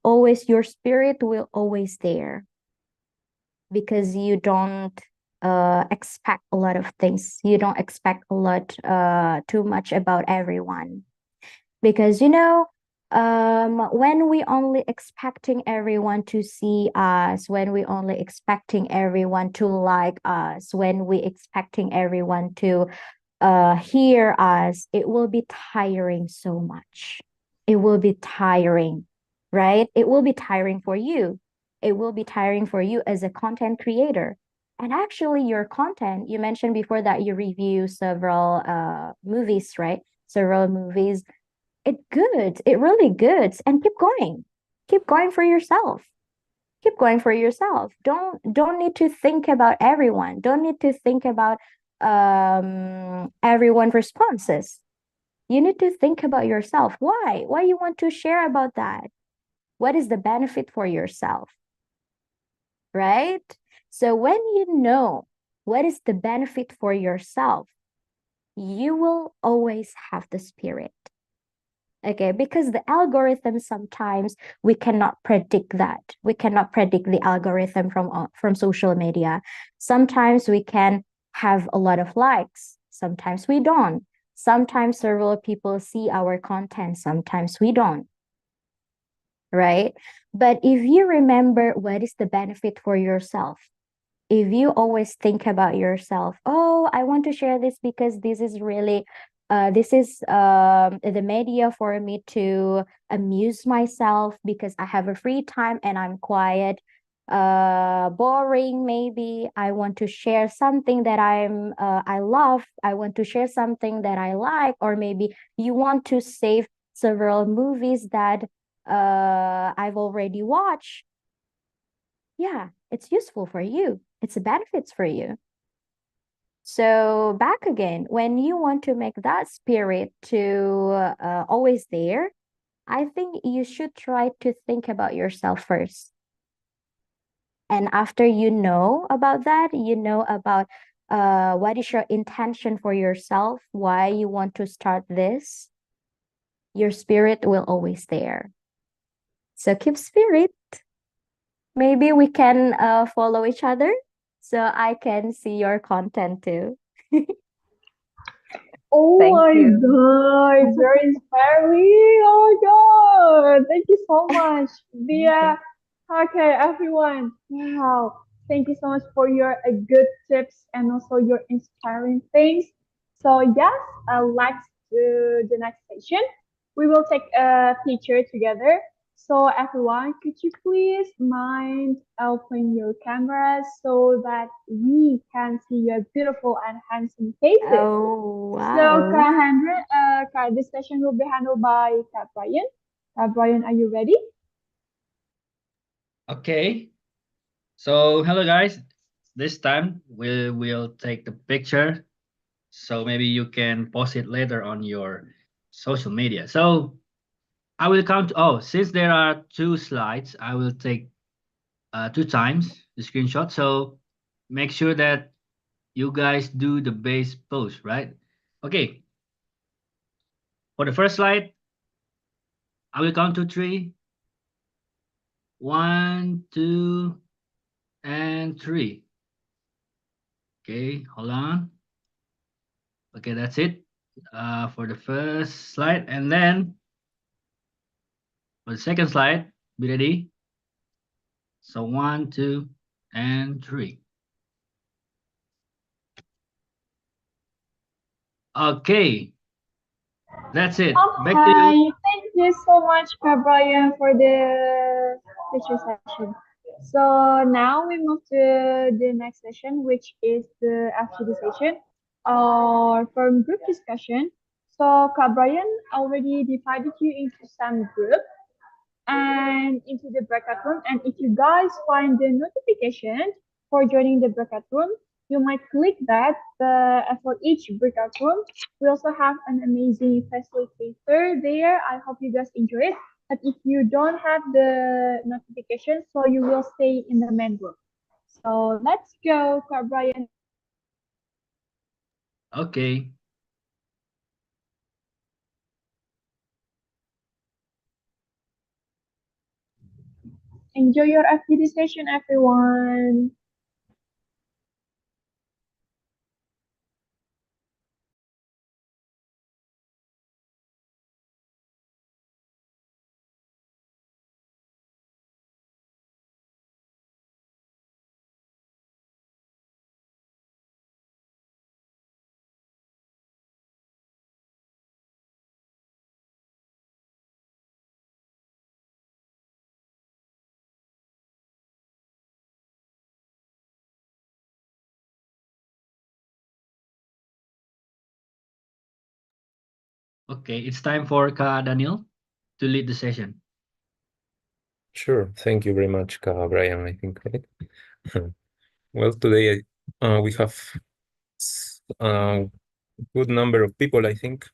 spirit will always there because you don't expect a lot of things. You don't expect a lot too much about everyone. Because when we only expecting everyone to see us, when we only expecting everyone to like us, when we expecting everyone to hear us, it will be tiring so much. It will be tiring, right? It will be tiring for you. It will be tiring for you as a content creator. And actually, your content, you mentioned before that you review several movies, right? Several movies. It good. It really good. And keep going. Keep going for yourself. Keep going for yourself. Don't need to think about everyone. Don't need to think about everyone responses. You need to think about yourself. Why you want to share about that? What is the benefit for yourself? Right? So when you know what is the benefit for yourself, you will always have the spirit. Okay, because the algorithm, sometimes we cannot predict that. We cannot predict the algorithm from social media. Sometimes we can have a lot of likes, sometimes we don't. Sometimes several people see our content, sometimes we don't. Right? But if you remember what is the benefit for yourself, if you always think about yourself, oh, I want to share this because this is really this is the media for me to amuse myself because I have a free time and I'm quiet, boring. Maybe I want to share something that I love. I want to share something that I like, or maybe you want to save several movies that I've already watched. Yeah, it's useful for you. It's a benefits for you. So back again, when you want to make that spirit to always there, I think you should try to think about yourself first. And after you know about that, you know about what is your intention for yourself, why you want to start this, your spirit will always there. So keep spirit. Maybe we can follow each other so I can see your content too. Oh Thank my you. God, it's very inspiring. Oh my God, thank you so much, Dia. Okay, everyone. Wow, thank you so much for your good tips and also your inspiring things. So yes, let's do the next session. We will take a picture together. So everyone, could you please mind open your cameras so that we can see your beautiful and handsome faces? Oh, So, wow. Kak Hendra, this session will be handled by Kak Brian. Kak Brian, are you ready? Okay. So hello guys. This time we will take the picture. So maybe you can post it later on your social media. So I will count. Oh, since there are two slides, I will take two times the screenshot. So make sure that you guys do the base pose, right? Okay. For the first slide, I will count to three. One, two, and three. Okay, hold on. Okay, that's it for the first slide. And then for the second slide, be ready. So one, two, and three. Okay, that's it. Back to you. Okay, thank you so much, Kak Brian, for the picture session. So now we move to the next session, which is the FGD session or from group discussion. So Kak Brian already divided you into some groups and into the breakout room. And if you guys find the notification for joining the breakout room, you might click that. For each breakout room, we also have an amazing facilitator there. I hope you guys enjoy it. But if you don't have the notification, so you will stay in the main room. So let's go, Brian. Okay. Enjoy your FGD session, everyone. Okay, it's time for Ka Daniel to lead the session. Sure. Thank you very much, Brian, I think, right? Well, today we have a good number of people, I think.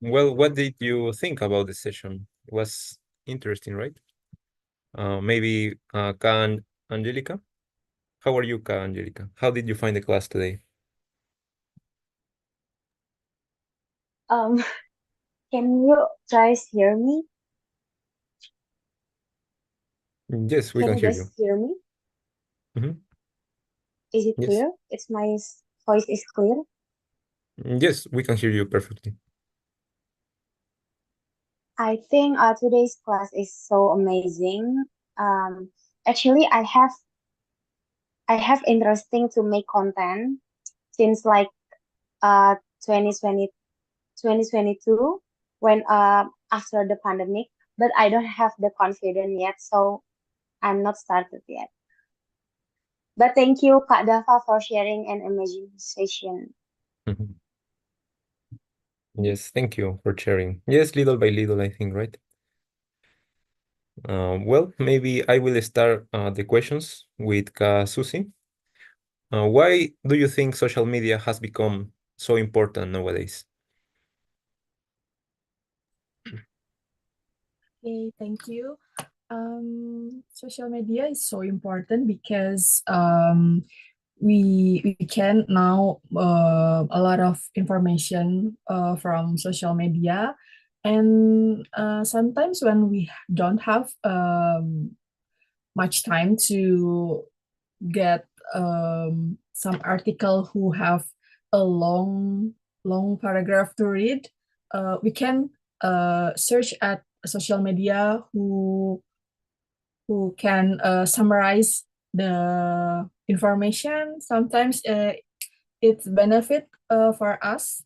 Well, what did you think about the session? It was interesting, right? Maybe Ka and Angelica? How are you, Angelica? How did you find the class today? Um, can you guys hear me? Yes, we Can can you hear you. guys hear me? Mhm. Is it Yes. clear? It's my voice is clear. Yes, we can hear you perfectly. I think today's class is so amazing. Um, Actually, I have interesting to make content since like uh 2020 2022 when after the pandemic, but I don't have the confidence yet, so I'm not started yet. But thank you, Kak Dava, for sharing an amazing session. Mhm. Yes, thank you for sharing. Yes, little by little, I think, right? Well, maybe I will start the questions with Susie. Why do you think social media has become so important nowadays? Okay, thank you. Social media is so important because we can now a lot of information from social media, and sometimes when we don't have much time to get some article who have a long paragraph to read, we can search at social media who can summarize the information. Sometimes it's benefit for us,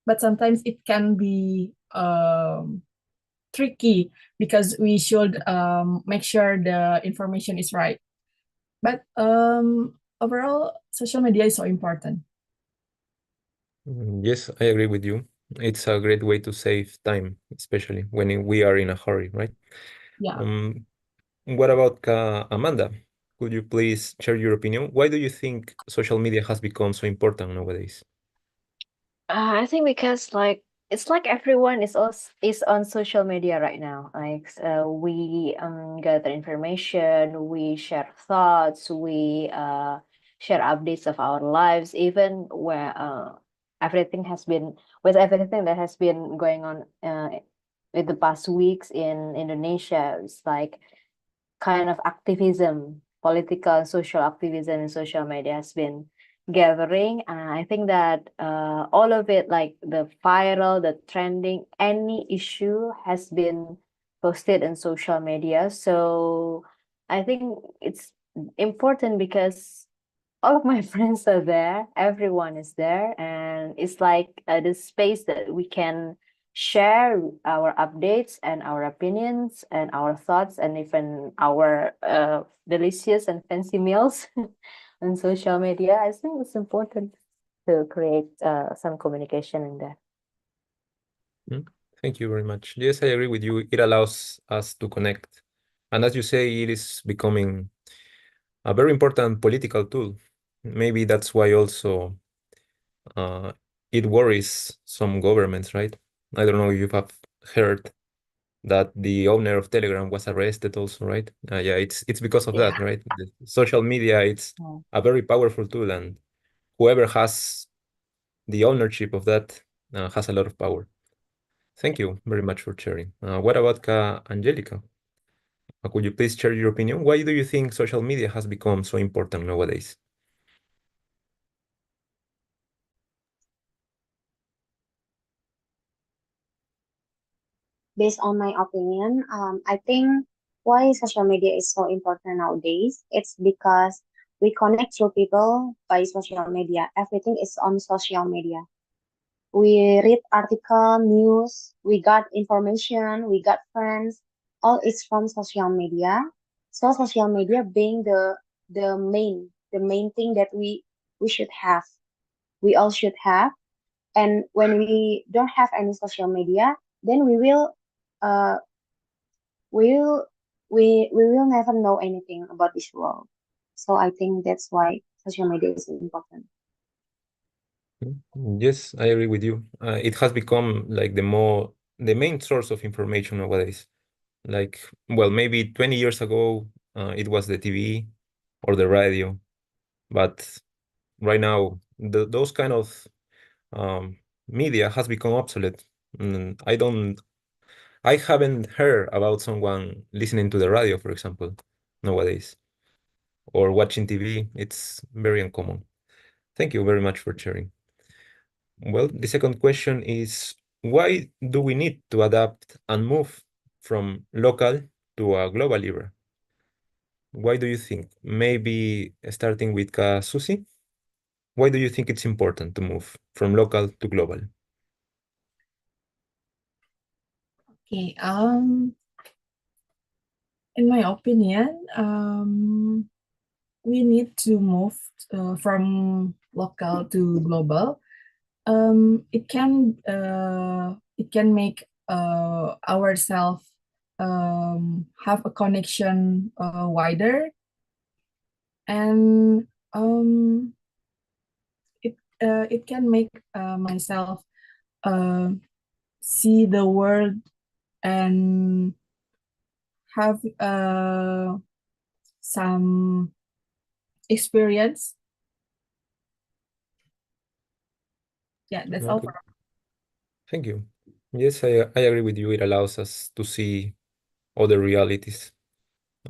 but sometimes it can be tricky because we should make sure the information is right. But overall, social media is so important. Yes, I agree with you. It's a great way to save time, especially when we are in a hurry, right? Yeah. What about Amanda? Could you please share your opinion? Why do you think social media has become so important nowadays? I think because like it's like everyone is on social media right now. Like we gather information, we share thoughts, we share updates of our lives, even where everything has been with everything that has been going on in the past weeks in Indonesia. It's like kind of activism, political and social activism in social media has been gathering. And I think that all of it, like the viral, the trending, any issue has been posted in social media. So I think it's important because all of my friends are there, everyone is there, and it's like the space that we can share our updates and our opinions and our thoughts and even our delicious and fancy meals on social media. I think it's important to create some communication in there. Thank you very much. Yes, I agree with you. It allows us to connect. And as you say, it is becoming a very important political tool. Maybe that's why also it worries some governments, right? I don't know if you have heard that the owner of Telegram was arrested also, right? Yeah, it's because of that, Yeah. right? The social media, it's Mm. a very powerful tool, and whoever has the ownership of that has a lot of power. Thank you very much for sharing. What about Angelica? Could you please share your opinion? Why do you think social media has become so important nowadays? Based on my opinion, I think why social media is so important nowadays, it's because we connect through people by social media. Everything is on social media. We read article, news, we got information, we got friends, all is from social media. So social media being the main thing that we should have, we all should have. And when we don't have any social media, then uh we'll we will never know anything about this world. So I think that's why social media is important. Yes, I agree with you. It has become like the main source of information nowadays. Like, well, maybe 20 years ago, it was the TV or the radio. But right now, those kind of media has become obsolete. I haven't heard about someone listening to the radio, for example, nowadays, or watching TV. It's very uncommon. Thank you very much for sharing. Well, the second question is, why do we need to adapt and move from local to a global era? Why do you think? Maybe starting with Susi, why do you think it's important to move from local to global? Okay. In my opinion, we need to move from local to global. It can make ourselves have a connection wider, and it can make myself see the world and have some experience. Yeah, that's all. Okay. Thank you. Yes, I agree with you. It allows us to see other realities.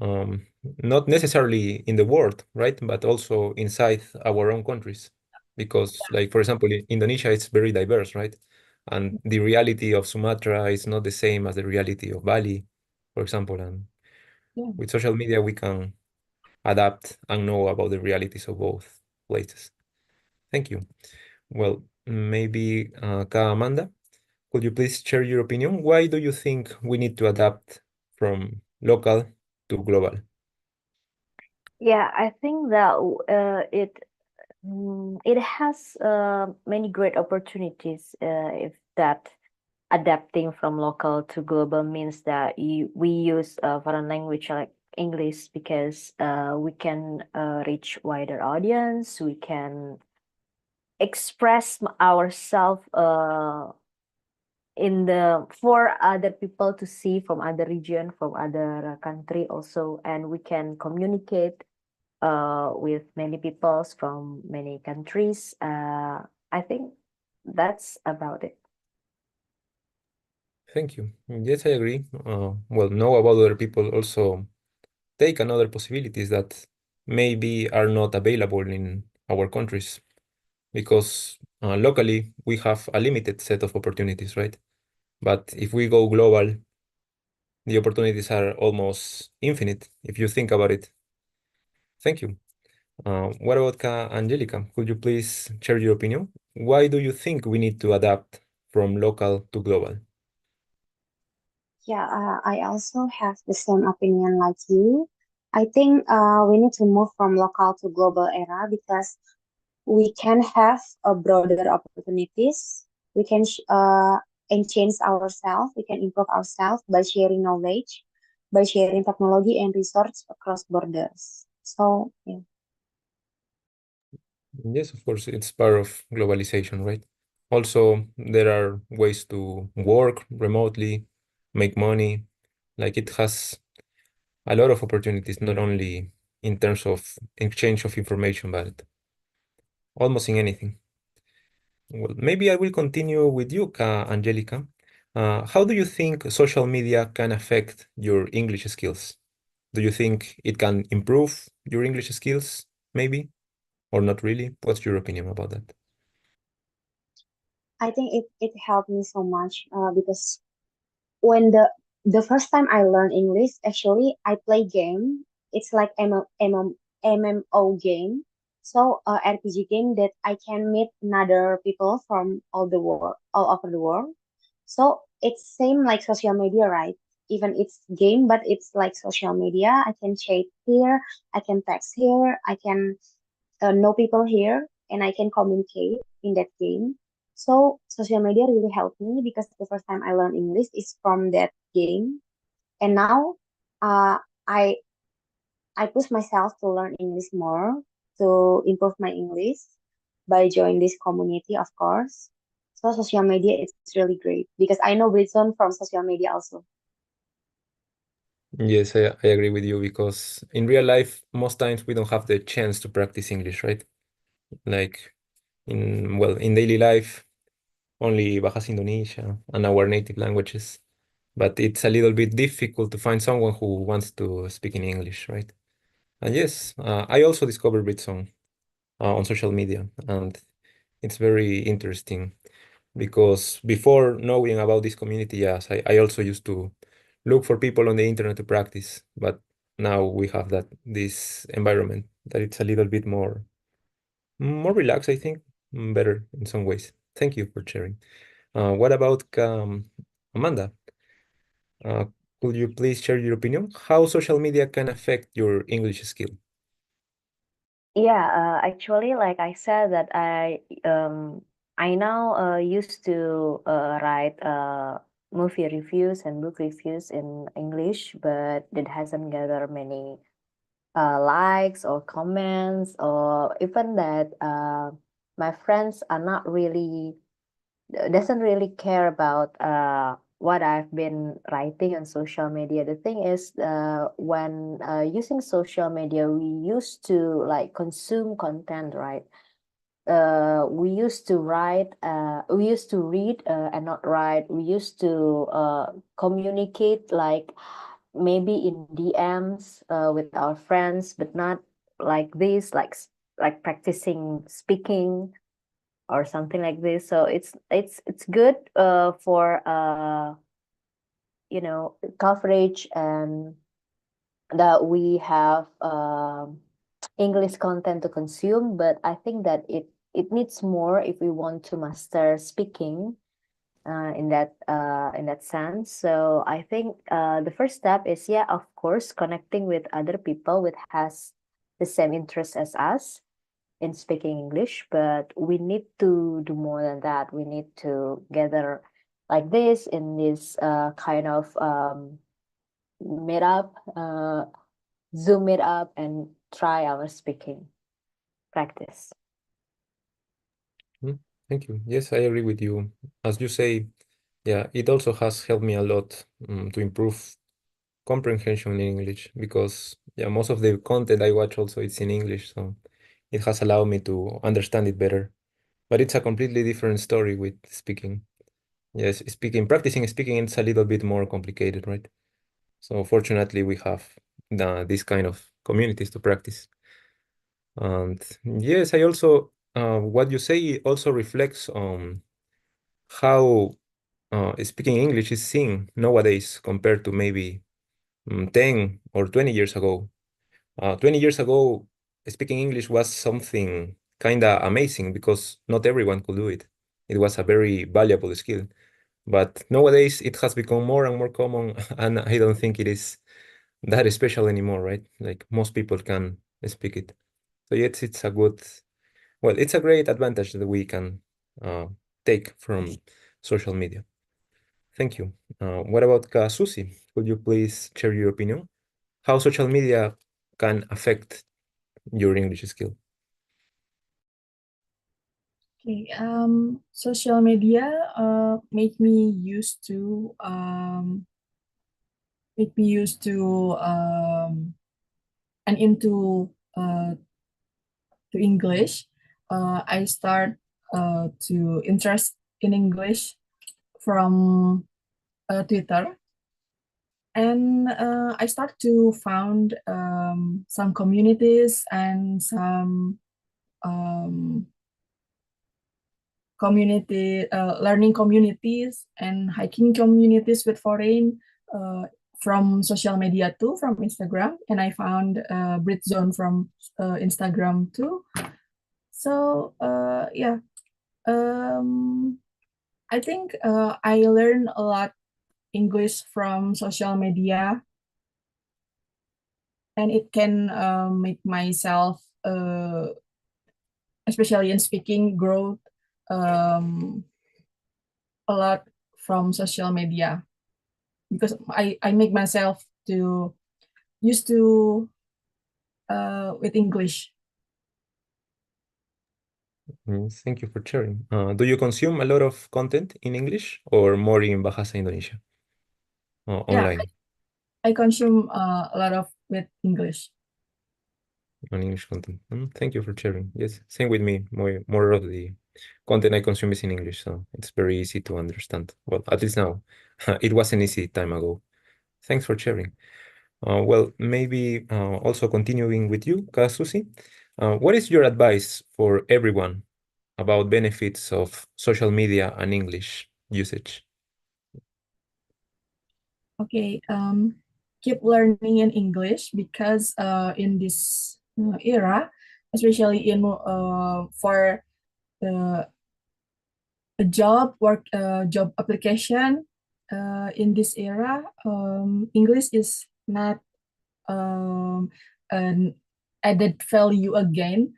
Not necessarily in the world, right? But also inside our own countries. Because, like, for example, in Indonesia, it's very diverse, right? And the reality of Sumatra is not the same as the reality of Bali, for example. And Yeah. with social media, we can adapt and know about the realities of both places. Thank you. Well, maybe Ka Amanda, could you please share your opinion? Why do you think we need to adapt from local to global? Yeah, I think that it has many great opportunities if that adapting from local to global means that we use a foreign language like English because we can reach wider audience. We can express ourselves in the for other people to see from other region, from other country also, and we can communicate with many peoples from many countries. I think that's about it. Thank you. Yes, I agree. Well, know about other people, also take another possibilities that maybe are not available in our countries because locally we have a limited set of opportunities, right? But if we go global, the opportunities are almost infinite if you think about it. Thank you. What about Angelica? Could you please share your opinion? Why do you think we need to adapt from local to global? Yeah, I also have the same opinion like you. I think we need to move from local to global era because we can have a broader opportunities. We can change ourselves. We can improve ourselves by sharing knowledge, by sharing technology and resource across borders. So yeah. Yes, of course, it's part of globalization, right? Also, there are ways to work remotely, make money. Like it has a lot of opportunities, not only in terms of exchange of information, but almost in anything. Well, maybe I will continue with you, Angelica. How do you think social media can affect your English skills? Do you think it can improve your English skills, maybe, or not really? What's your opinion about that? I think it helped me so much because when the first time I learned English, actually I play game. It's like MMO game. So RPG game that I can meet another people from all over the world. So it's same like social media, right? Even it's game, but it's like social media. I can chat here, I can text here, I can know people here, and I can communicate in that game. So social media really helped me because the first time I learned English is from that game, and now uh, I I push myself to learn English more to improve my English by joining this community, of course. So social media it's really great because I know Britzone from social media also. Yes, I agree with you because in real life, most times we don't have the chance to practice English, right? Like in daily life, only Bahasa Indonesia and our native languages. But it's a little bit difficult to find someone who wants to speak in English, right? And yes, I also discovered Britzone on social media, and it's very interesting because before knowing about this community, yes, I also used to look for people on the internet to practice, but now we have this environment that it's a little bit more relaxed, I think, better in some ways. Thank you for sharing. What about Amanda? Uh, could you please share your opinion? How social media can affect your English skill? Yeah, actually, like I said, that I now used to write movie reviews and book reviews in English, but it hasn't gathered many likes or comments, or even that my friends are not really doesn't really care about what I've been writing on social media. The thing is, when using social media, we used to like consume content, right? We used to write, we used to read and not write. We used to communicate like maybe in DMs with our friends, but not like this, like practicing speaking or something like this. So it's good for coverage, and that we have English content to consume. But I think that it needs more if we want to master speaking in that sense. So I think the first step is, yeah, of course, connecting with other people with has the same interest as us in speaking English, but we need to do more than that. We need to gather like this in this kind of meetup, Zoom meetup, and try our speaking practice. Thank you. Yes, I agree with you. As you say, yeah, it also has helped me a lot to improve comprehension in English because yeah, most of the content I watch also it's in English, so it has allowed me to understand it better. But it's a completely different story with speaking. Yes, practicing speaking, it's a little bit more complicated, right? So fortunately, we have this kind of communities to practice. And yes, I also what you say also reflects on how speaking English is seen nowadays compared to maybe 10 or 20 years ago. 20 years ago, speaking English was something kind of amazing because not everyone could do it. It was a very valuable skill. But nowadays, it has become more and more common, and I don't think it is that special anymore, right? Like most people can speak it. So yes, it's a great advantage that we can take from social media. Thank you. What about Susie? Could you please share your opinion? How social media can affect your English skill? Okay, social media make me used to and into to English. I start to interest in English from Twitter, and I start to found some communities and some learning communities and hiking communities with foreign from social media too, from Instagram, and I found Britzone from Instagram too. So yeah, I think I learned a lot English from social media, and it can make myself, especially in speaking, grow a lot from social media because I make myself to used to with English. Thank you for sharing. Do you consume a lot of content in English or more in Bahasa Indonesia Yeah, online? I consume a lot of with English. On English content. Thank you for sharing. Yes, same with me. More of the content I consume is in English, so it's very easy to understand. Well, at least now. It wasn't easy time ago. Thanks for sharing. Well, maybe also continuing with you, Kasusi. What is your advice for everyone about benefits of social media and English usage? Okay, keep learning in English because in this era, especially in for a job application in this era, English is not an added value again.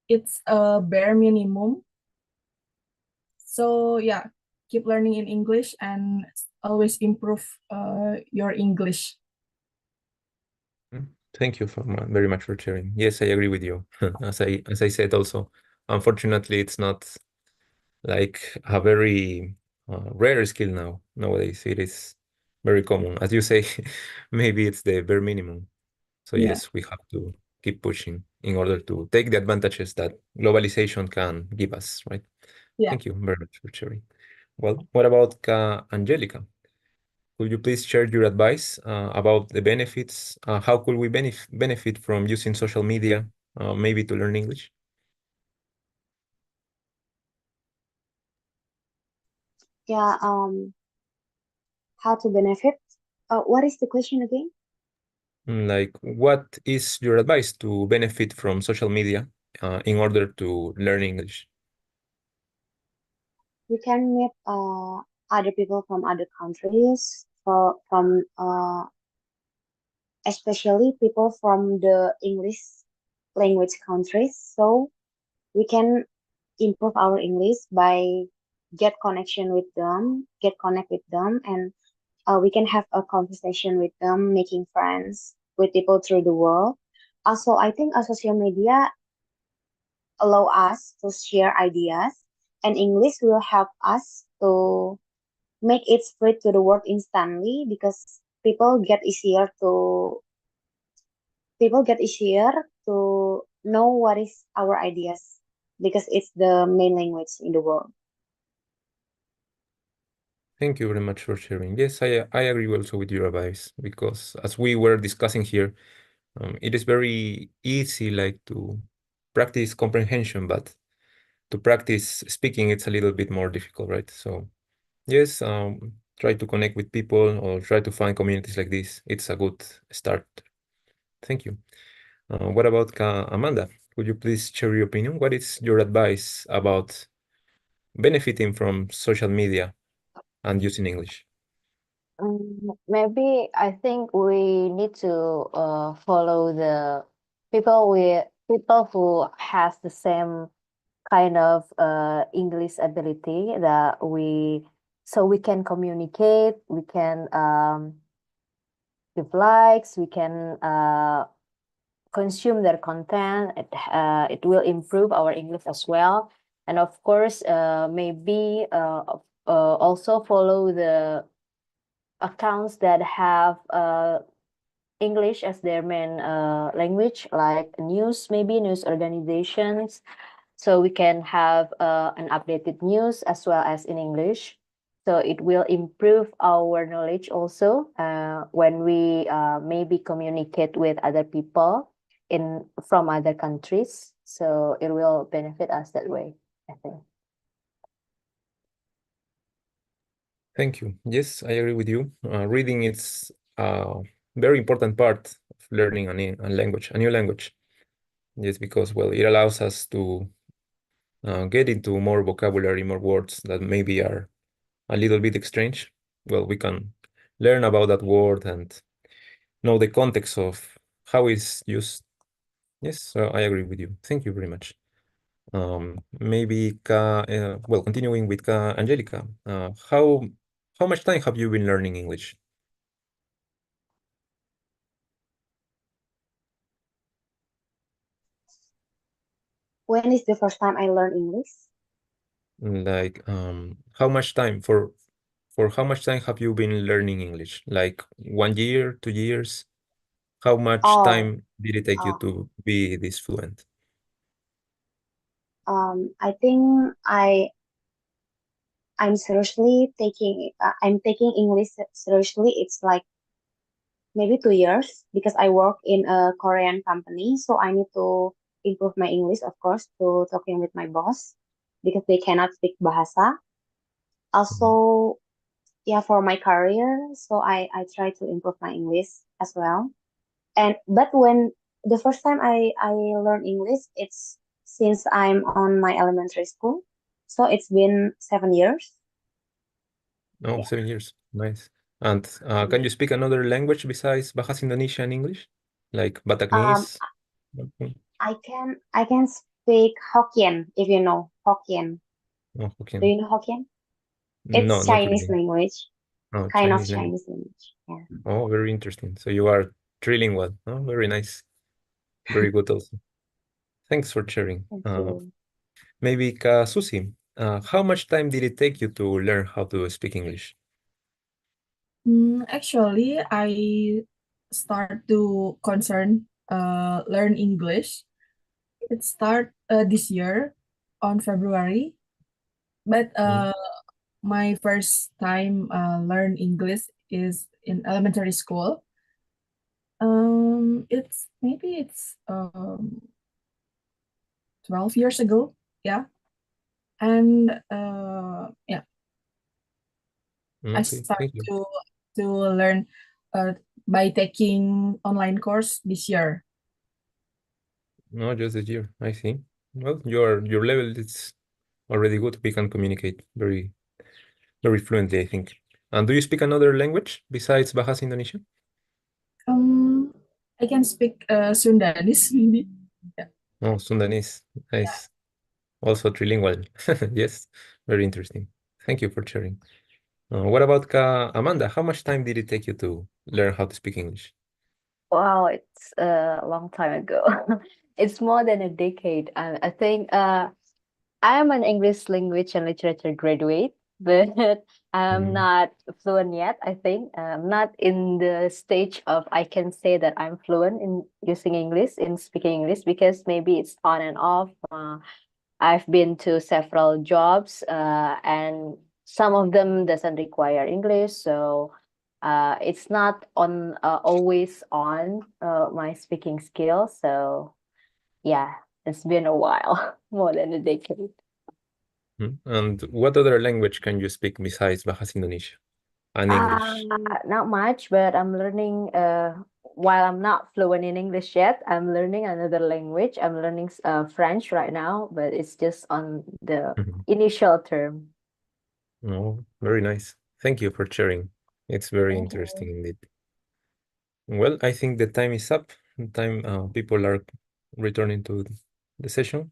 It's a bare minimum. So yeah, keep learning in English and always improve your English. Thank you very much for sharing. Yes, I agree with you. As I said also, unfortunately, it's not like a very rare skill nowadays. It is very common. As you say, maybe it's the bare minimum. So Yeah. yes, we have to keep pushing in order to take the advantages that globalization can give us, right? Yeah. Thank you very much for sharing. Well, what about Angelica? Could you please share your advice about the benefits? How could we benefit from using social media, maybe to learn English? Yeah, how to benefit? What is the question again? Like, what is your advice to benefit from social media in order to learn English? You can meet other people from other countries, from especially people from the English language countries. So we can improve our English by get connect with them, and we can have a conversation with them, making friends with people through the world. Also, I think social media allow us to share ideas, and English will help us to make it spread to the world instantly because people get easier to know what is our ideas because it's the main language in the world. Thank you very much for sharing. Yes, I agree also with your advice because as we were discussing here, it is very easy like to practice comprehension, but to practice speaking, it's a little bit more difficult, right? So yes, try to connect with people or try to find communities like this. It's a good start. Thank you. What about Amanda? Could you please share your opinion? What is your advice about benefiting from social media and using English? Maybe I think we need to follow the people who has the same kind of English ability that so we can communicate, we can give likes, we can consume their content. It will improve our English as well, and of course, maybe also follow the accounts that have English as their main language, like maybe news organizations, so we can have an updated news as well as in English. So it will improve our knowledge also when we maybe communicate with other people from other countries. So it will benefit us that way, I think. Thank you. Yes, I agree with you. Reading is a very important part of learning a new language. Yes, because well, it allows us to get into more vocabulary, more words that maybe are a little bit strange. Well, we can learn about that word and know the context of how it's used. Yes, so I agree with you. Thank you very much. Maybe well, continuing with Angelica, how much time have you been learning English? When is the first time I learned English? Like how much time for for how much time have you been learning English? Like 1 year, 2 years? How much Oh, time did it take you oh, to be this fluent? I think I'm taking English seriously. It's like maybe 2 years because I work in a Korean company, so I need to improve my English, of course, to talking with my boss because they cannot speak bahasa. Also, yeah, for my career, so I try to improve my English as well. And but when the first time I learned English, it's since I'm on my elementary school, so it's been 7 years. Oh, Yeah. 7 years. Nice. And can you speak another language besides Bahasa Indonesia and English? Like Um, Bataknese? Okay. I can speak Hokkien if you know Hokkien. Oh, Do Hokkien. you know Hokkien? No, It's not Chinese really. language, Oh, kind of Chinese language. Chinese language. Yeah. Oh, very interesting. So you are trilingual. Oh, very nice. Very good also. Thanks for sharing. Thank you. Maybe Susi, how much time did it take you to learn how to speak English? Actually, I start to learn English. It start this year on February, but my first time learn English is in elementary school. It's 12 years ago, yeah, and yeah, I Okay, start thank you. to learn by taking online course this year. No, just a year, I see. Well, your level is already good. We can communicate very, very fluently, I think. And do you speak another language besides Bahasa Indonesia? I can speak Sundanese maybe. Yeah. Oh, Sundanese. Nice. Also trilingual. Yes, very interesting. Thank you for sharing. What about Amanda? How much time did it take you to learn how to speak English? Wow, it's a long time ago. It's more than a decade. I think I am an English language and literature graduate, but I'm not fluent yet. I think I'm not in the stage of I can say that I'm fluent in using English, in speaking English, because maybe it's on and off. I've been to several jobs, and some of them doesn't require English, so it's not on always on my speaking skills. So yeah, it's been a while, more than a decade. And what other language can you speak besides Bahasa Indonesia and English? Not much, but I'm learning. While I'm not fluent in English yet, I'm learning another language. I'm learning French right now, but it's just on the initial term. Oh, very nice. Thank you for sharing. It's very Thank interesting you. indeed. Well, I think the time is up. People are returning to the session.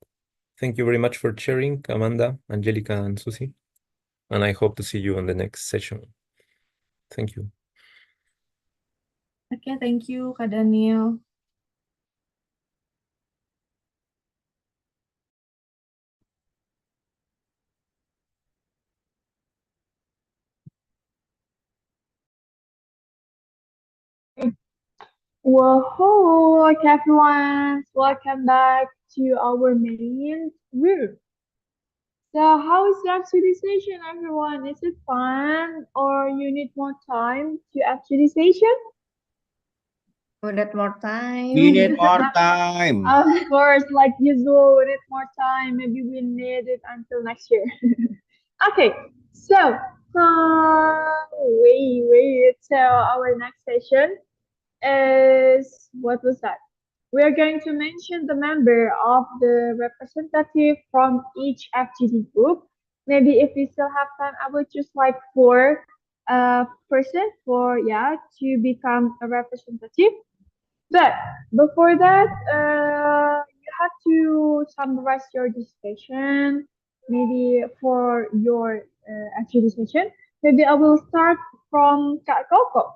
Thank you very much for sharing, Amanda, Angelica, and Susie. And I hope to see you on the next session. Thank you. Okay, thank you, Kak Daniel. Whoa, okay, everyone, welcome back to our main room. So, how is the actualization, everyone? Is it fun or you need more time to actualization? We need more We need time. more time. Of course, like usual, we need more time. Maybe we need it until next year. Okay, so wait. So our next session is what was that? We are going to mention the member of the representative from each FGD group. Maybe if we still have time, I would just like four person for to become a representative. But before that, you have to summarize your discussion. Maybe for your actual discussion. Maybe I will start from Kak Coco.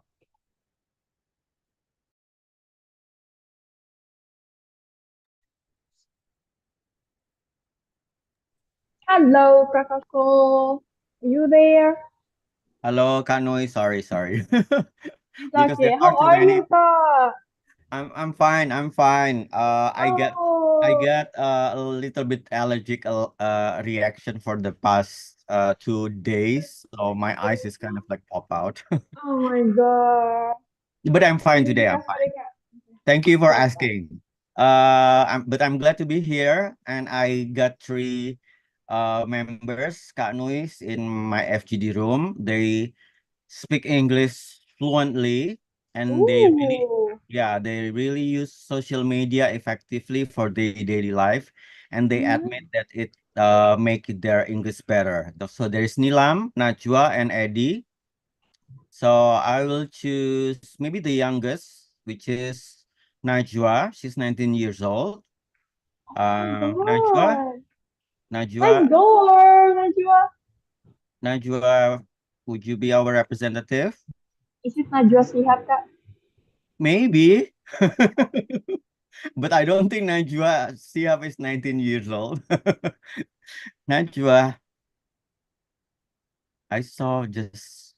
Hello, Kak Coco. Are you there? Hello, Kak Noi. Sorry. It's Because there okay. are How too are many. you, Kak? I'm fine. I'm fine. I Oh, get a little bit allergic reaction for the past 2 days. So my eyes is kind of like pop out. oh my God. But I'm fine today. Sorry, I'm Kak. fine. Sorry, Kak. Thank you for Okay, Kak. asking. But I'm glad to be here, and I got three members, Kak Nuis, in my FGD room. They speak English fluently, and Ooh. they really use social media effectively for their daily life, and they Mhm. admit that it make their English better. So there's Nilam, Najwa, and Eddie. So I will choose maybe the youngest, which is Najwa. She's 19 years old. Oh my Najwa, God. Nice Najwa, door, Najwa. Najwa, would you be our representative? Is it Najwa Shihab, Kak? Maybe. But I don't think Najwa Sihab is 19 years old. Najwa, I saw just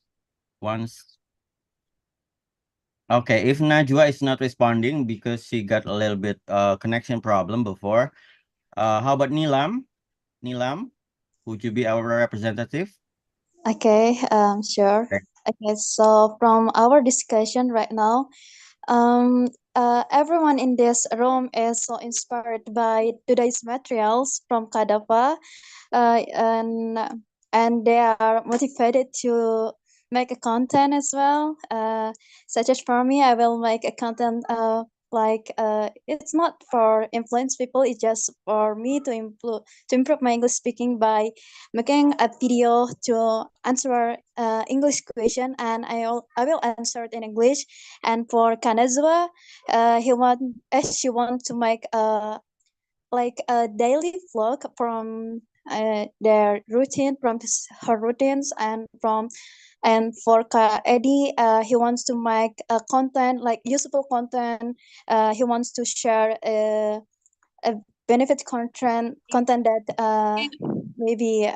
once. Okay, if Najwa is not responding because she got a little bit connection problem before, how about Nilam? Nilam, would you be our representative? Okay, sure. Okay. Okay, so from our discussion right now, everyone in this room is so inspired by today's materials from Kadapa, uh, and and they are motivated to make a content as well. Such as for me, I will make a content. It's not for influence people. It's just for me to improve my English speaking by making a video to answer English question, and I will answer it in English. And for Kanazua, she want to make a daily vlog from their routine, from her routines, and for Eddie, he wants to make content like useful content. He wants to share a benefit content that maybe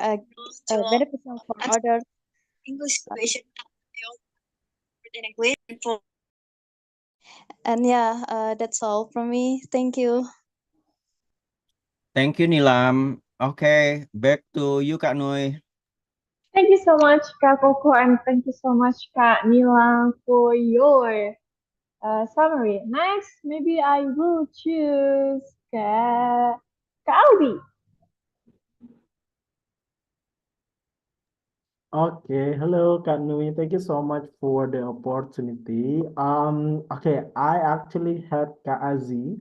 beneficial for others. English question in English. And yeah, that's all from me. Thank you. Thank you, Nilam. Okay, back to you, Kak Nui. Thank you so much, Kak Koko, and thank you so much, Kak Nila, for your summary. Next, maybe I will choose Kak Aldi. Okay, hello, Kak Nui. Thank you so much for the opportunity. Okay, I actually had Kak Azi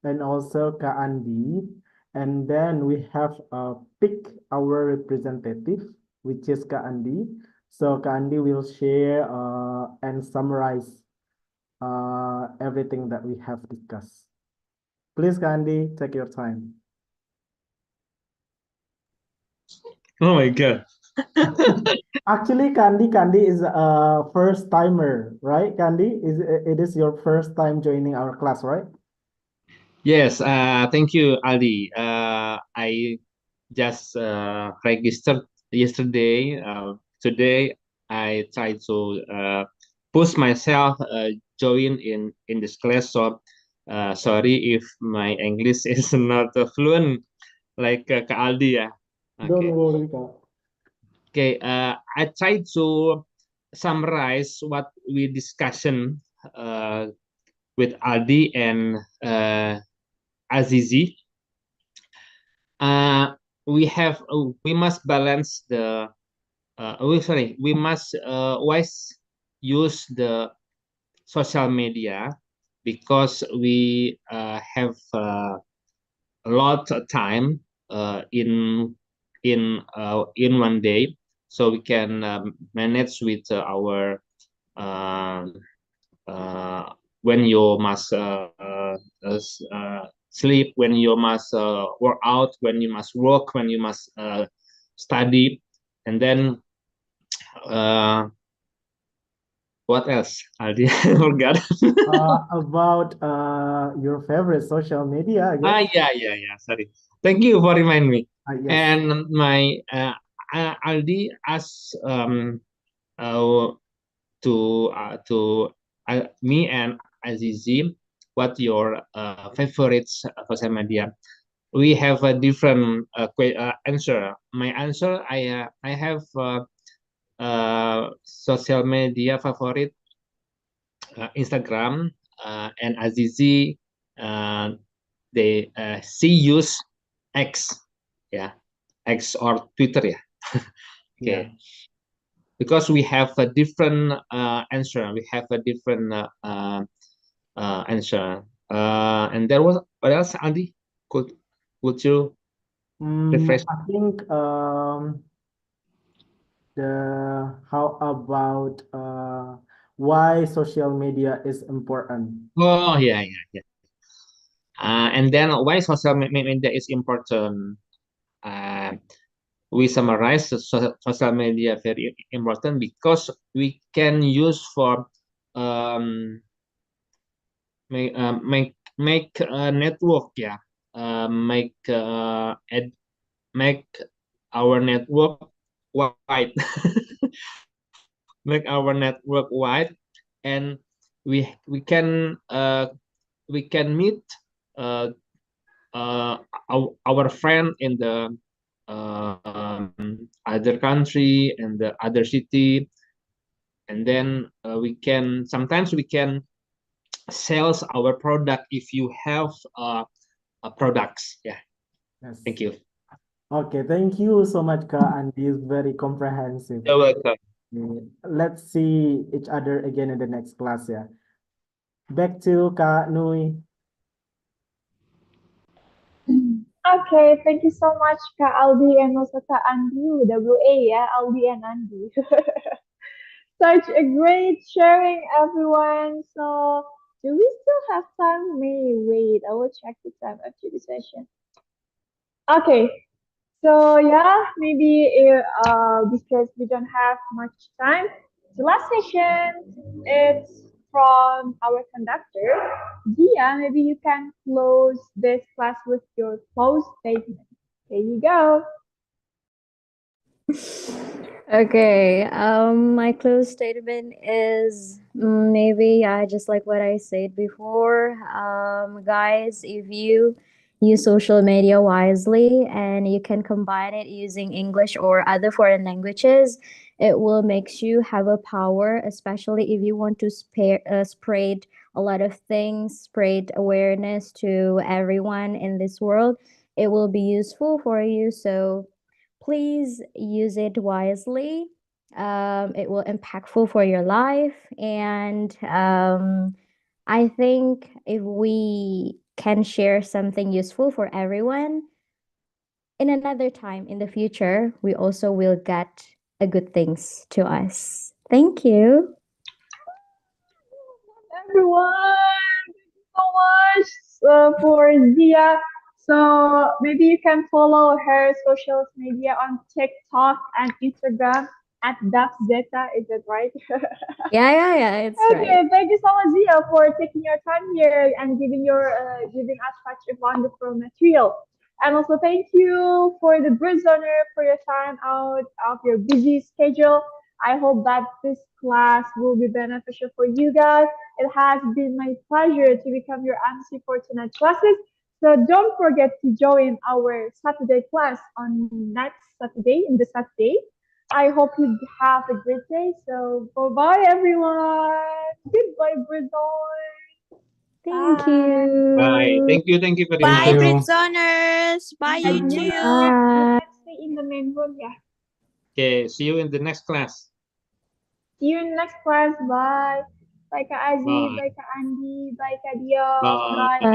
and also Kak Andi, and then we have pick our representative, which is Kak Andi. So Kak Andi will share and summarize everything that we have discussed. Please, Kak Andi, take your time. Oh my God. Actually, Kandi is a first timer, right? Kandi, it is your first time joining our class, right? Yes, thank you, Aldi. I just registered yesterday. Today, I try to push myself join in this class. So, sorry if my English is not fluent like Kak Aldi. Yeah. Don't Okay. worry, Kak. Okay. I try to summarize what we discussion with Aldi and Azizi. We must balance we must always use the social media because we have a lot of time in one day, so we can manage with our um, when you must sleep, when you must work out, when you must work, when you must study, and then what else? I forgot. About your favorite social media, I guess. Yeah. Sorry. Thank you for reminding me. Yes. And my Aldi asked to me and Azizi, what your favorite social media? We have a different answer. My answer, I have social media favorite Instagram and Azizi. She use X, yeah, X or Twitter, yeah. Okay. Yeah. Because we have a different answer. We have a different answer. And there was what else, Andy? Would you refresh? I think how about why social media is important? Oh yeah. And then why social media is important? We summarize social media very important because we can use for um, make a network, yeah, make make our network wide, make our network wide, and we can meet uh, our friend in the other country and the other city, and then we can sometimes we can sells our product if you have products. Yeah. Yes. Thank you. Okay, thank you so much, Kak Andy. It's very comprehensive. You're welcome. Let's see each other again in the next class, yeah. Back to Kak Nui. Okay, thank you so much, Kak Aldi and also Kak Andi, WA, yeah, Aldi and Andi. Such a great sharing, everyone. So, do we still have time? Maybe wait, I will check the time after the session. Okay, so yeah, maybe because we don't have much time. The last session, it's from our conductor. Dia, maybe you can close this class with your close statement. There you go. Okay, my close statement is maybe I just like what I said before. Guys, if you use social media wisely and you can combine it using English or other foreign languages, it will makes you have a power, especially if you want to spread a lot of things, spread awareness to everyone in this world. It will be useful for you. So please use it wisely. It will impactful for your life, and I think if we can share something useful for everyone in another time in the future, we also will get a good things to us. Thank you. Everyone, thank you so much for Zia. So maybe you can follow her social media on TikTok and Instagram at Zeta. Is that right? Yeah, it's Okay, right. thank you so much, Zia, for taking your time here and giving us such a wonderful material. And also thank you for the Britzone for your time out of your busy schedule. I hope that this class will be beneficial for you guys. It has been my pleasure to become your MC for tonight's classes. So don't forget to join our Saturday class on next Saturday, in the Saturday. I hope you have a great day. So bye-bye, everyone. Goodbye, Britzone. Thank Bye. you. Thank you very Bye, much. Britzoners. Bye, And you you too. Bye. let's stay in the main room. Yeah. Okay, see you in the next class. See you in the next class. Bye. Bye, Kak Aziz. Bye. Bye, Kak Andi. Bye, Kak Dio. Bye. Bye.